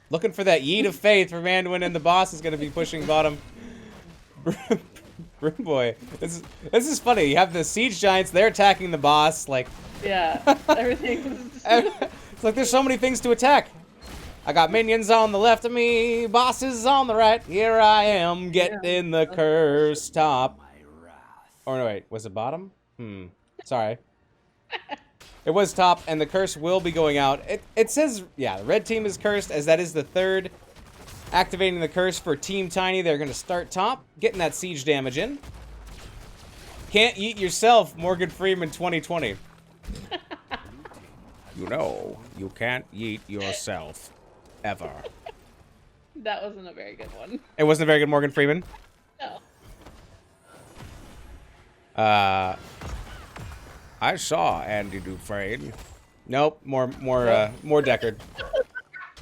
Looking for that yeet of faith from Anduin, and the boss is going to be pushing bottom. Broom boy, this is funny. You have the siege giants; they're attacking the boss. Like, yeah, everything. It's like there's so many things to attack. I got minions on the left of me, bosses on the right. Here I am, getting the curse top. Or no, wait, was it bottom? Sorry. It was top, and the curse will be going out. It says, yeah, the red team is cursed, as that is the third activating the curse for Team Tiny. They're going to start top, getting that siege damage in. Can't yeet yourself, Morgan Freeman 2020. You know, you can't yeet yourself. Ever. That wasn't a very good one. It wasn't a very good Morgan Freeman? No. I saw Andy Dufresne. Nope, more Deckard.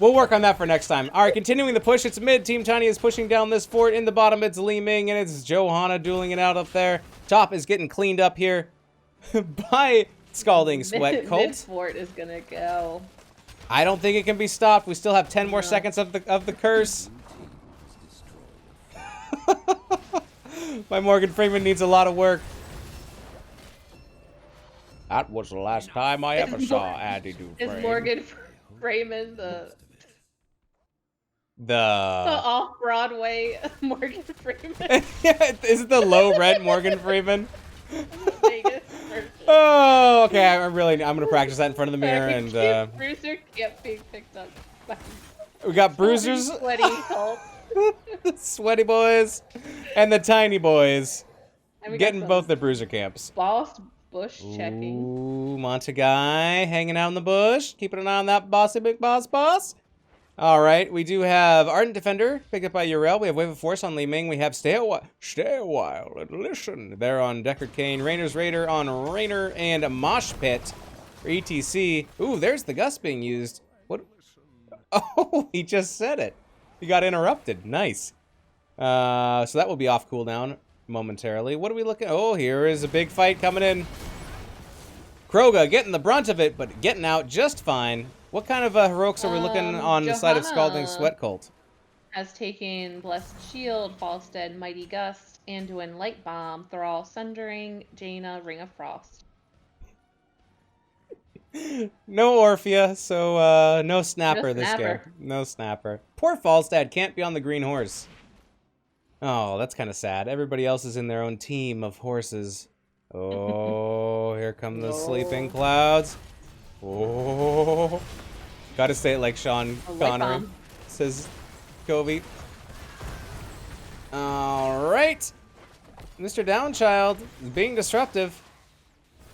We'll work on that for next time. All right, continuing the push. It's mid. Team Tiny is pushing down this fort. In the bottom, it's Li Ming, and it's Johanna dueling it out up there. Top is getting cleaned up here by Scalding Sweat Cult. Mid fort is gonna go. I don't think it can be stopped. We still have 10 more seconds of the curse. My Morgan Freeman needs a lot of work. That was the last time I ever saw Andy Dufresne. Is Morgan Freeman the The off-Broadway Morgan Freeman? Is it the low-rent Morgan Freeman? Vegas version. Oh, okay. I'm gonna practice that in front of the mirror and. Bruiser kept being picked up. We got bruisers, sweaty cult. sweaty boys, and the tiny boys. And we getting both the bruiser camps. Boss bush checking. Ooh, Montaguy hanging out in the bush, keeping an eye on that bossy big boss. All right, we do have Ardent Defender, picked up by Uriel. We have Wave of Force on Li Ming. We have Stay a While and Listen. They're on Deckard Cain. Rainer's Raider on Rainer and Mosh Pit for ETC. Ooh, there's the Gust being used. What? Oh, he just said it. He got interrupted. Nice. So that will be off cooldown momentarily. What are we looking? Oh, here is a big fight coming in. Kroga getting the brunt of it, but getting out just fine. What kind of heroics are we looking on the side of Scalding Sweat Cult? Has taken Blessed Shield, Falstead, Mighty Gust, Anduin Light Bomb, Thrall Sundering, Jaina Ring of Frost. No Orphea, so no Snapper No this Snapper. game. No Snapper. Poor Falstad can't be on the green horse. Oh, that's kind of sad. Everybody else is in their own team of horses. Oh, here come the sleeping clouds. Oh, gotta say it like Sean Connery, says Covey. All right, Mr. Downchild is being disruptive.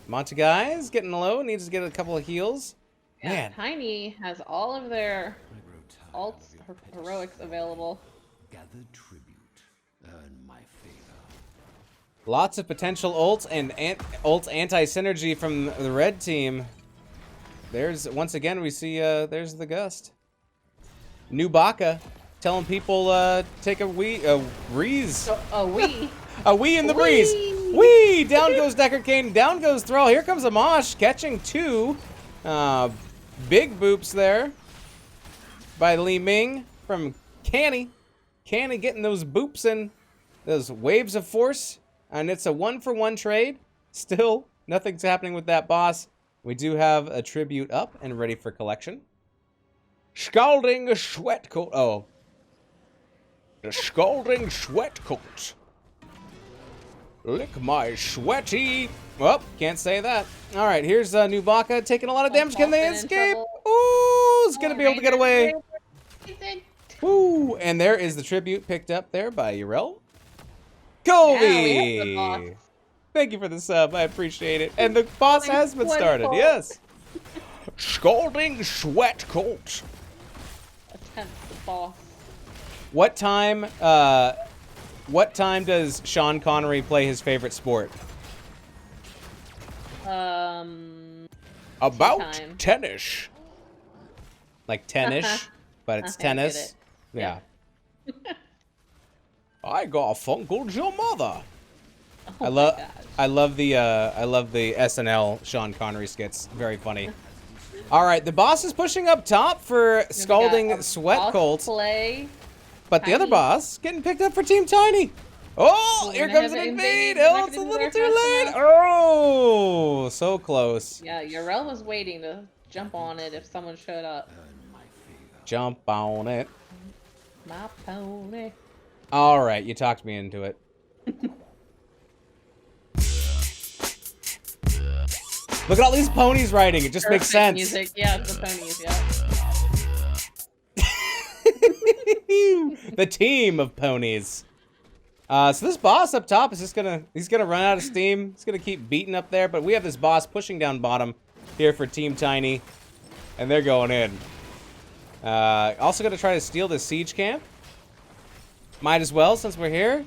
Montaguy is getting low, needs to get a couple of heals. Yeah, Man, Tiny has all of their alts, heroics available. Gather tribute. Earn my favor. lots of potential ults and ult anti-synergy from the red team. There's, once again, we see, there's the Gust. New Baka telling people, take a breeze. A wee. A wee in the breeze. Wee! Down goes Deckard Cain, down goes Thrall. Here comes Amash catching two. Big boops there by Li Ming from Canny. Canny getting those boops in, those waves of force. And it's a 1-for-1 trade. Still, nothing's happening with that boss. We do have a tribute up and ready for collection. Scalding Sweat Coat. Oh. The Scalding Sweat Coat. Lick my sweaty. Well, can't say that. All right, here's Nubaka taking a lot of damage. Can they escape? Ooh, it's going to be able to get away. Ooh, and there is the tribute picked up there by Uriel. Colby! Thank you for the sub. I appreciate it. And the boss has been started. Yes. Scalding Sweat Coat. Attempt the boss. What time What time does Sean Connery play his favorite sport? About time. tennis. Like tennis, but it's I get tennis. it. Yeah. I got a funkled your mother. Oh I my love gosh. I love the SNL Sean Connery skits. Very funny. All right, the boss is pushing up top for Scalding Sweat Colt, Play. but the other Tiny. boss getting picked up for Team Tiny. Oh, We're here gonna comes an have an invade. invade. We're Oh, not it's a gonna do little that too fast late. enough. Oh, so close. Yeah, Yarel was waiting to jump on it if someone showed up. Jump on it. My pony. All right, you talked me into it. Look at all these ponies riding. It just makes sense. Music. Yeah, the ponies. Yeah. The team of ponies. So this boss up top is just he's gonna run out of steam. He's gonna keep beating up there, but we have this boss pushing down bottom here for Team Tiny, and they're going in. Also gonna try to steal this siege camp. Might as well since we're here.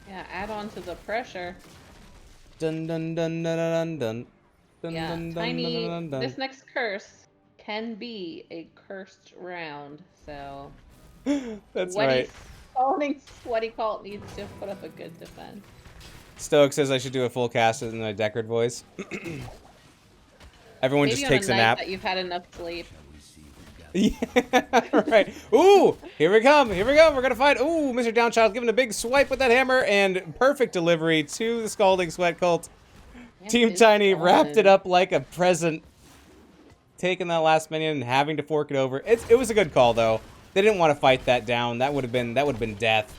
Yeah, add on to the pressure. Dun dun dun dun dun dun. Dun, Yeah, dun, dun, Tiny. dun, dun, dun. This next curse can be a cursed round, so. That's right. Scalding Sweaty Colt needs to put up a good defense. Stoic says I should do a full cast in my Deckard voice. Everyone Maybe just on takes a a night nap. that you've had enough sleep. Yeah, right. Ooh, here we come. Here we go. We're gonna fight. Ooh, Mr. Downchild giving a big swipe with that hammer and perfect delivery to the Scalding Sweat Colt. Yeah, Team it's Tiny gone. wrapped it up like a present, taking that last minion and having to fork it over. It was a good call though. They didn't want to fight that down. That would have been death.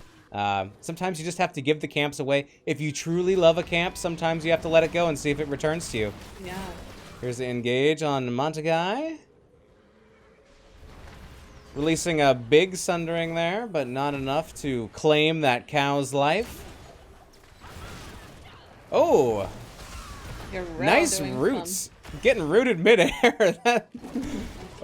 Sometimes you just have to give the camps away. If you truly love a camp, sometimes you have to let it go and see if it returns to you. Yeah. Here's the engage on Montagai. Releasing a big sundering there, but not enough to claim that cow's life. Oh, Yarel nice doing roots. Getting rooted midair.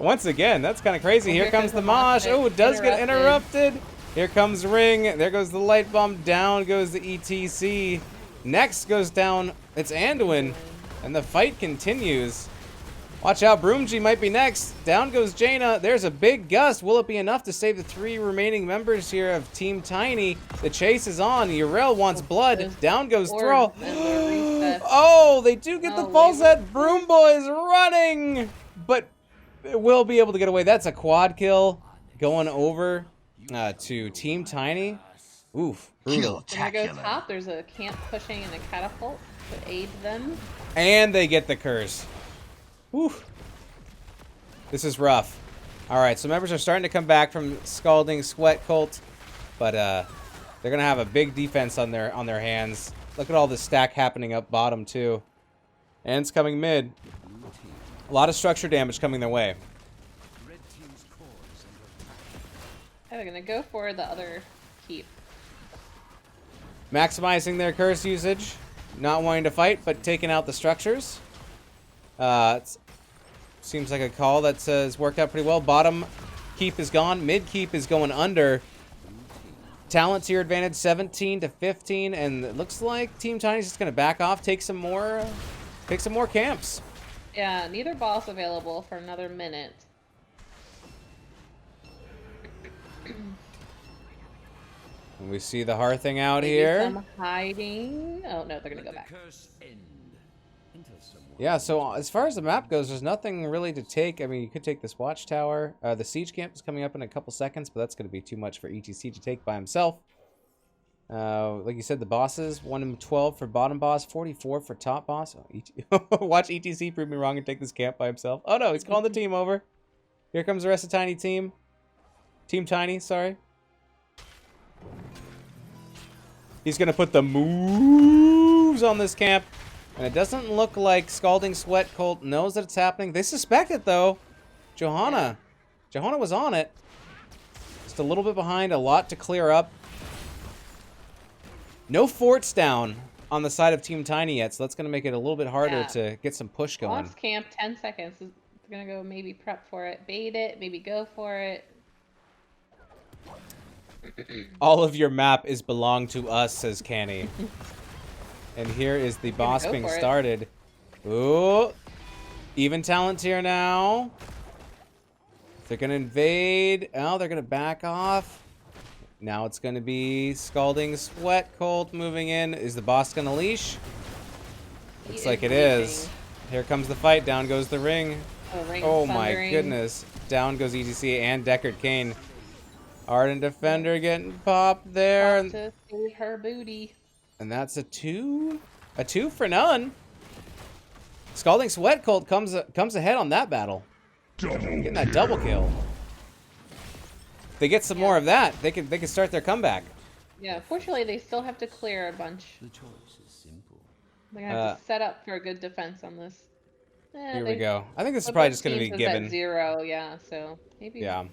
Once again, that's kind of crazy. Well, here comes the mosh. Oh, it does get interrupted. Here comes Ring. There goes the light bomb. Down goes the ETC. Next goes down. It's Anduin. And the fight continues. Watch out, Broomji might be next. Down goes Jaina. There's a big gust. Will it be enough to save the 3 remaining members here of Team Tiny? The chase is on. Yarel wants blood. Down goes Thrall. Oh, they do get the full set. Broom Boy's running. But will be able to get away. That's a quad kill going over to Team Tiny. Oof. Brutal. When they go top, there's a camp pushing and a catapult to aid them. And they get the curse. Whew. This is rough. Alright, so members are starting to come back from Scalding Sweat Colt. But they're gonna have a big defense on their hands. Look at all this stack happening up bottom too. And it's coming mid. A lot of structure damage coming their way. Oh, they're gonna go for the other keep. Maximizing their curse usage. Not wanting to fight, but taking out the structures. Seems like a call that says worked out pretty well. Bottom keep is gone. Mid keep is going under. Talent to your advantage, 17 to 15, and it looks like Team Tiny's just gonna back off, take some more camps. Yeah, neither boss available for another minute. And we see the Hearthing out Maybe here. some hiding. Oh no, they're gonna go back. Yeah, so as far as the map goes, there's nothing really to take. I mean, you could take this watchtower. The siege camp is coming up in a couple seconds, but that's going to be too much for ETC to take by himself. Like you said, the bosses, 1-12 for bottom boss, 44 for top boss. Oh, watch ETC prove me wrong and take this camp by himself. Oh no, he's calling the team over. Here comes the rest of Tiny team. Team Tiny, sorry. He's going to put the moves on this camp. And it doesn't look like Scalding Sweat Colt knows that it's happening. They suspect it, though. Johanna. Yeah. Johanna was on it. Just a little bit behind. A lot to clear up. No forts down on the side of Team Tiny yet, so that's going to make it a little bit harder to get some push going. Boss camp, 10 seconds. They're going to go maybe prep for it. Bait it. Maybe go for it. All of your map is belong to us, says Canny. And here is the boss being started. Ooh. Even talent here now. They're going to invade. Oh, they're going to back off. Now it's going to be Scalding Sweat Colt moving in. Is the boss going to leash? Looks like it is. Here comes the fight. Down goes the ring. Oh my goodness. Down goes ETC and Deckard Cain. Ardent Defender getting popped there. To see her booty. And that's a 2? A 2 for none. Scalding Sweat Colt comes ahead on that battle. Getting that double kill. If they get some more of that, they can start their comeback. Yeah, fortunately they still have to clear a bunch. The choice is simple. They're gonna have to set up for a good defense on this. Here we go. I think this is probably just gonna be given. At 0, yeah. So maybe. Yeah.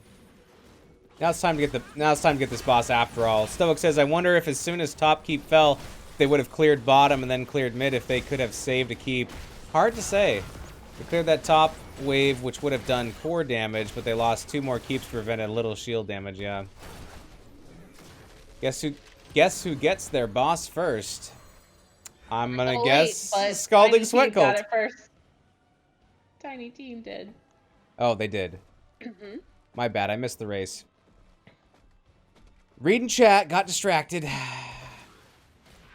Now it's time to get this boss after all. Stoic says, I wonder if as soon as top keep fell, they would have cleared bottom and then cleared mid if they could have saved a keep. Hard to say. They cleared that top wave, which would have done core damage, but they lost 2 more keeps to prevent a little shield damage. Yeah. Guess who gets their boss first? I'm gonna guess Scalding Sweat Colt. Got it first. Tiny team did. Oh, they did. My bad. I missed the race. Reading chat, got distracted.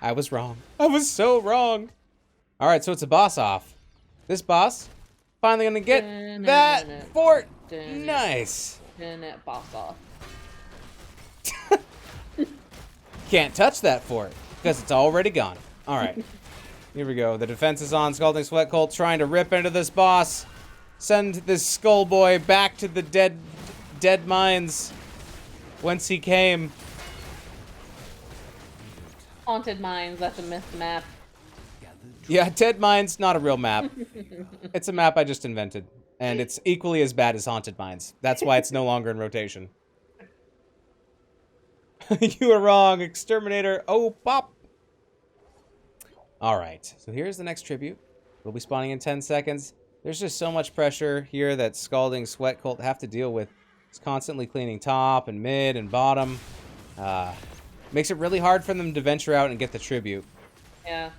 I was wrong. I was so wrong. All right, so it's a boss off. This boss finally gonna get that fort. Nice. Boss off. Can't touch that fort because it's already gone. All right. Here we go. The defense is on. Scalding Sweat Colt trying to rip into this boss. Send this skull boy back to the dead mines whence he came. Haunted Mines, that's a myth map. Yeah, Dead Mines, not a real map. It's a map I just invented. And it's equally as bad as Haunted Mines. That's why it's no longer in rotation. You were wrong, Exterminator. Oh, pop. All right, so here's the next tribute. We'll be spawning in 10 seconds. There's just so much pressure here that Scalding Sweat Colt have to deal with. It's constantly cleaning top and mid and bottom. Makes it really hard for them to venture out and get the tribute. Yeah.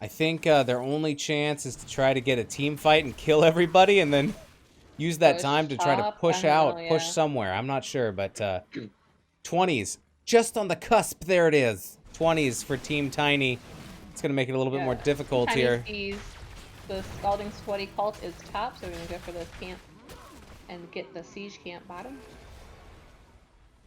I think their only chance is to try to get a team fight and kill everybody and then use that time to try to push out, push somewhere. I'm not sure, but 20s. Just on the cusp, there it is. 20s for Team Tiny. It's going to make it a little bit more difficult here. The Scalding Sweaty Colt is top, so we're going to go for this camp and get the siege camp bottom.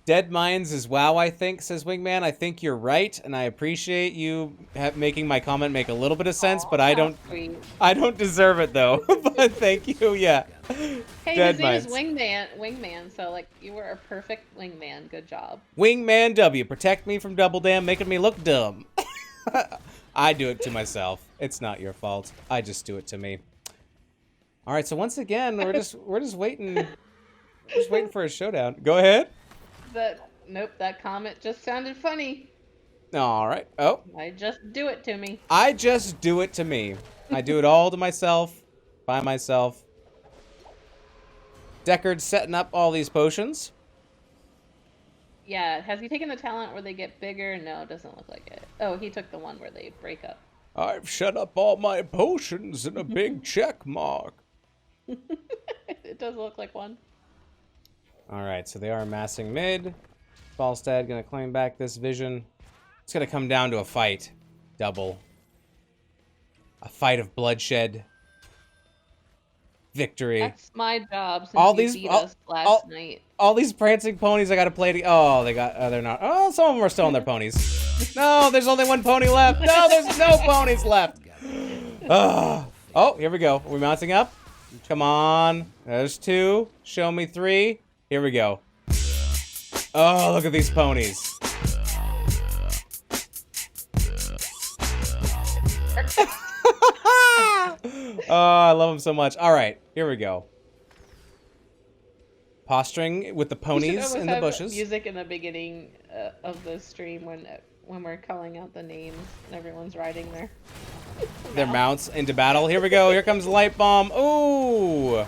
Dead Mines is WoW, I think, says Wingman. I think you're right, and I appreciate you making my comment make a little bit of sense, but I don't deserve it, though. But thank you, yeah. Hey, Dead his name is Mines. Wingman, so, like, you were a perfect wingman. Good job. Wingman W. Protect me from Double Damn, making me look dumb. I do it to myself. It's not your fault. I just do it to me. All right, so once again, we're just waiting. Just waiting for a showdown. Go ahead. Nope, that comment just sounded funny. All right. Oh. I just do it to me. I just do it to me. I do it all to myself, by myself. Deckard's setting up all these potions. Yeah, has he taken the talent where they get bigger? No, it doesn't look like it. Oh, he took the one where they break up. I've set up all my potions in a big check mark. It does look like one. All right, so they are amassing mid. Falstad gonna claim back this vision. It's gonna come down to a fight. Double. A fight of bloodshed. Victory. That's my job since you beat us last night. All these prancing ponies I gotta play. Oh, they got. They're not. Oh, some of them are still on their ponies. No, there's only one pony left. No, there's no ponies left. Oh, here we go. Are we mounting up? Come on. There's 2. Show me 3. Here we go. Oh, look at these ponies. Oh, I love them so much. All right, here we go. Posturing with the ponies in the bushes. Music in the beginning of the stream when we're calling out the names and everyone's riding their mounts into battle. Here we go. Here comes Light Bomb. Ooh.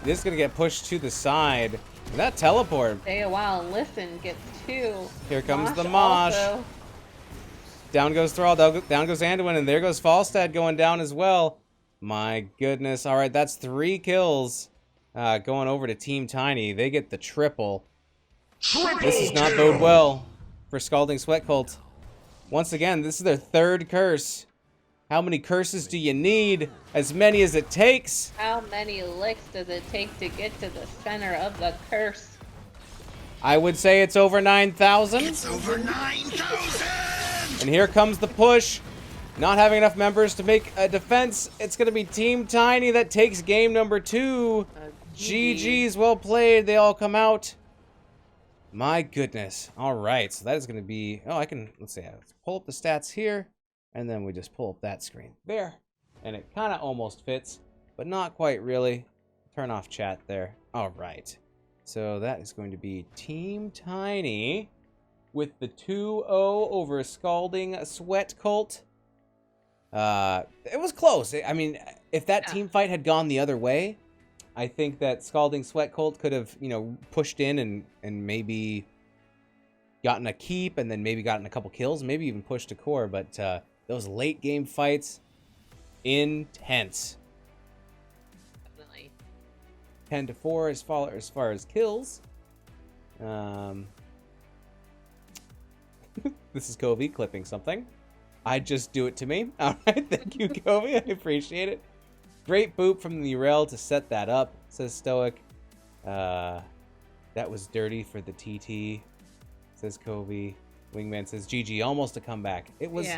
This is going to get pushed to the side. And that teleport. Stay a while. Listen, gets 2. Here comes Mosh the Mosh. also. Down goes Thrall, down goes Anduin, and there goes Falstad going down as well. My goodness. All right, that's 3 kills going over to Team Tiny. They get the triple. This does not bode well for Scalding Sweat Cult. Once again, this is their 3rd curse. How many curses do you need? As many as it takes. How many licks does it take to get to the center of the curse? I would say it's over 9,000. It's over 9,000! And here comes the push. Not having enough members to make a defense. It's going to be Team Tiny that takes game number 2. GG's, well played. They all come out. My goodness. All right, so that is going to be... Oh, let's see. Let's pull up the stats here. And then we just pull up that screen there. And it kind of almost fits, but not quite really. Turn off chat there. All right. So that is going to be Team Tiny with the 2-0 over Scalding Sweat Cult. It was close. I mean, if that team fight had gone the other way, I think that Scalding Sweat Cult could have, pushed in and maybe gotten a keep and then maybe gotten a couple kills, maybe even pushed a core, but those late game fights, intense. Definitely. 10-4 as far as kills. This is Covey clipping something. I'd just do it to me. All right, thank you, Covey. I appreciate it. Great boop from the rail to set that up, says Stoic. That was dirty for the TT, says Covey. Wingman says, GG, almost a comeback. It was...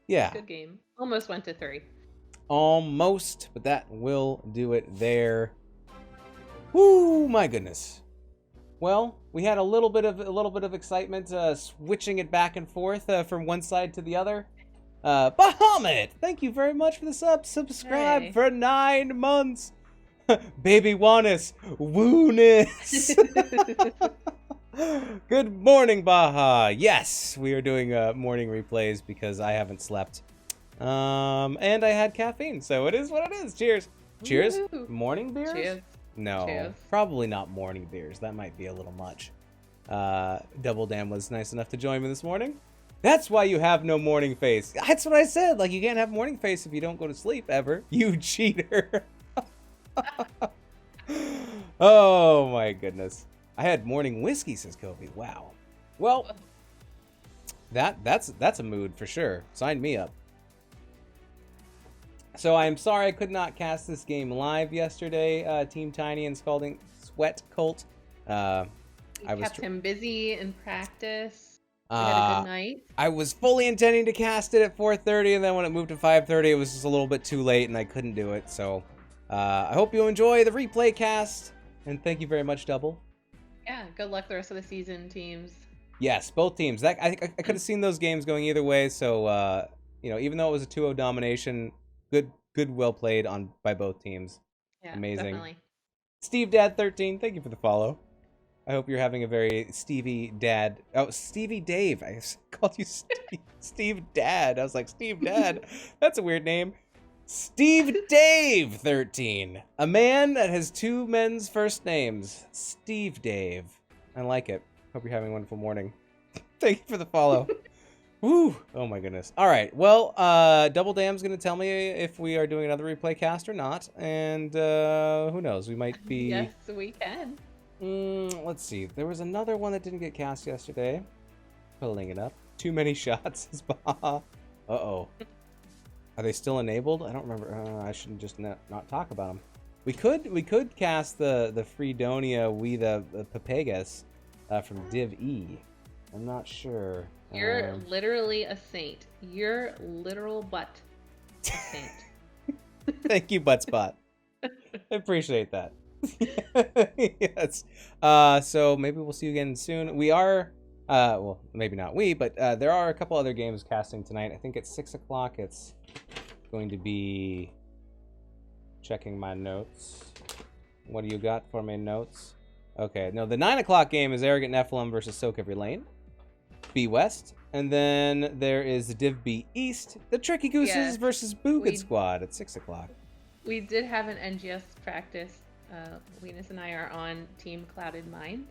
Yeah. Good game. Almost went to 3. Almost, but that will do it there. Woo, my goodness. Well, we had a little bit of excitement, switching it back and forth from one side to the other. Bahamut, thank you very much for the subscribe for 9 months. Baby Wanus, wooness. Good morning, Baha. Yes, we are doing morning replays because I haven't slept. And I had caffeine, so it is what it is. Cheers. Cheers. Woo. Morning beers? Cheers. No, Cheers. Probably not morning beers. That might be a little much. Double Dam was nice enough to join me this morning. That's why you have no morning face. That's what I said. Like, you can't have morning face if you don't go to sleep ever. You cheater. Oh, my goodness. I had morning whiskey, says Kobe. Wow. Well, that's a mood for sure. Sign me up. So I'm sorry I could not cast this game live yesterday. Team Tiny and Scalding Sweat Cult. I kept him busy in practice. We had a good night. I was fully intending to cast it at 4:30, and then when it moved to 5:30, it was just a little bit too late, and I couldn't do it. So I hope you enjoy the replay cast, and thank you very much, Double. Yeah, good luck the rest of the season, teams. Yes, both teams. I could have seen those games going either way. So even though it was a 2-0 domination, good, well played by both teams. Yeah, amazing. Definitely. Steve Dad 13, thank you for the follow. I hope you're having a very Stevie Dad. Oh, Stevie Dave. I called you Steve Dad. I was like, Steve Dad. That's a weird name. Steve Dave 13. A man that has 2 men's first names. Steve Dave. I like it. Hope you're having a wonderful morning. Thank you for the follow. Woo! Oh my goodness. All right. Well, Double Dam's going to tell me if we are doing another replay cast or not. And who knows? We might be... Yes, we can. Let's see. There was another one that didn't get cast yesterday. Pulling it up. Too many shots. Uh-oh. Are they still enabled? I don't remember. I shouldn't just not talk about them. We could cast the Freedonia the Papagas from Div E. I'm not sure. You're literally a saint. Your literal butt a saint. Thank you, Buttspot. I appreciate that. Yes. So maybe we'll see you again soon. We are, well, maybe not we, but there are a couple other games casting tonight. I think at 6 o'clock it's going to be checking my notes. What do you got for me, notes? Okay, no, the 9 o'clock game is Arrogant Nephilim versus Soak Every Lane. B West. And then there is Div B East, the Tricky Gooses versus Boogid Squad at 6 o'clock. We did have an NGS practice Venus and I are on Team Clouded Minds.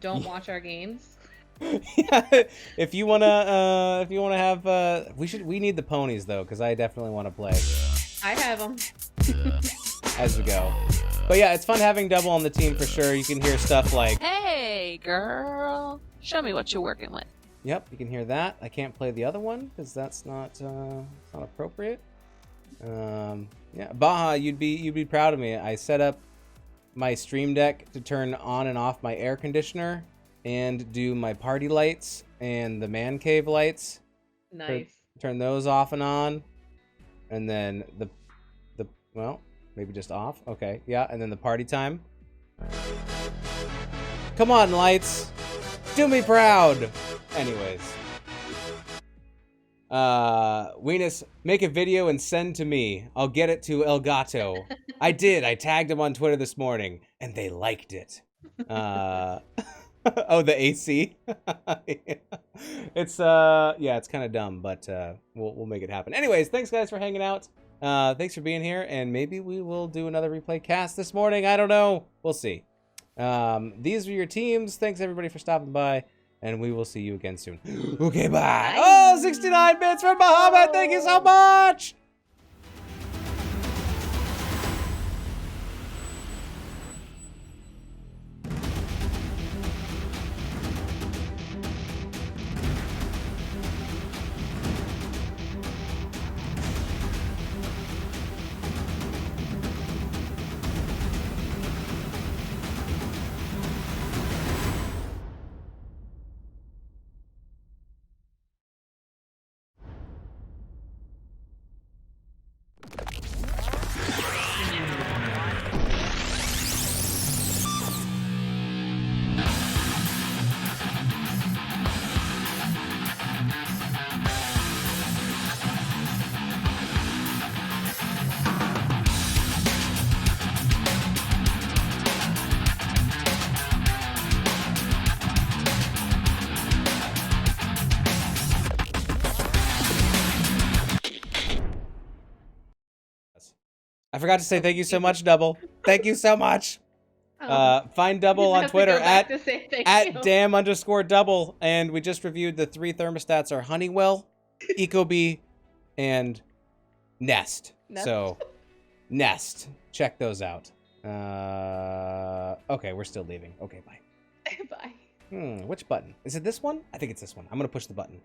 Don't watch our games. Yeah, if you wanna have, we need the ponies though, because I definitely want to play I have them. as we go. But yeah, it's fun having double on the team for sure. You can hear stuff like, Hey, girl. Show me what you're working with. yep, you can hear that. I can't play the other one because that's not appropriate. Yeah, Baja, you'd be proud of me. I set up my stream deck to turn on and off my air conditioner and do my party lights and the man cave lights. Nice. Turn those off and on, and then the well, maybe just off. Okay, yeah, and then the party time. Come on, lights, do me proud. Anyways, Venus, make a video and send to me. I'll get it to El Gato. I did. I tagged him on Twitter this morning, and they liked it. Oh, the AC. It's yeah, it's kind of dumb, but we'll make it happen. Anyways, thanks guys for hanging out. Thanks for being here, and maybe we will do another replay cast this morning. I don't know. We'll see. These are your teams. Thanks everybody for stopping by, and we will see you again soon. Okay, bye. Oh, 69 bits from Muhammad. Thank you so much. I forgot to say thank you so much, Double. Thank you so much. Find Double on Twitter at @dam_double, and we just reviewed the 3 thermostats are Honeywell, Ecobee, and Nest. So, Nest. Check those out. Okay, we're still leaving. Okay, bye. Bye. Which button? Is it this one? I think it's this one. I'm gonna push the button.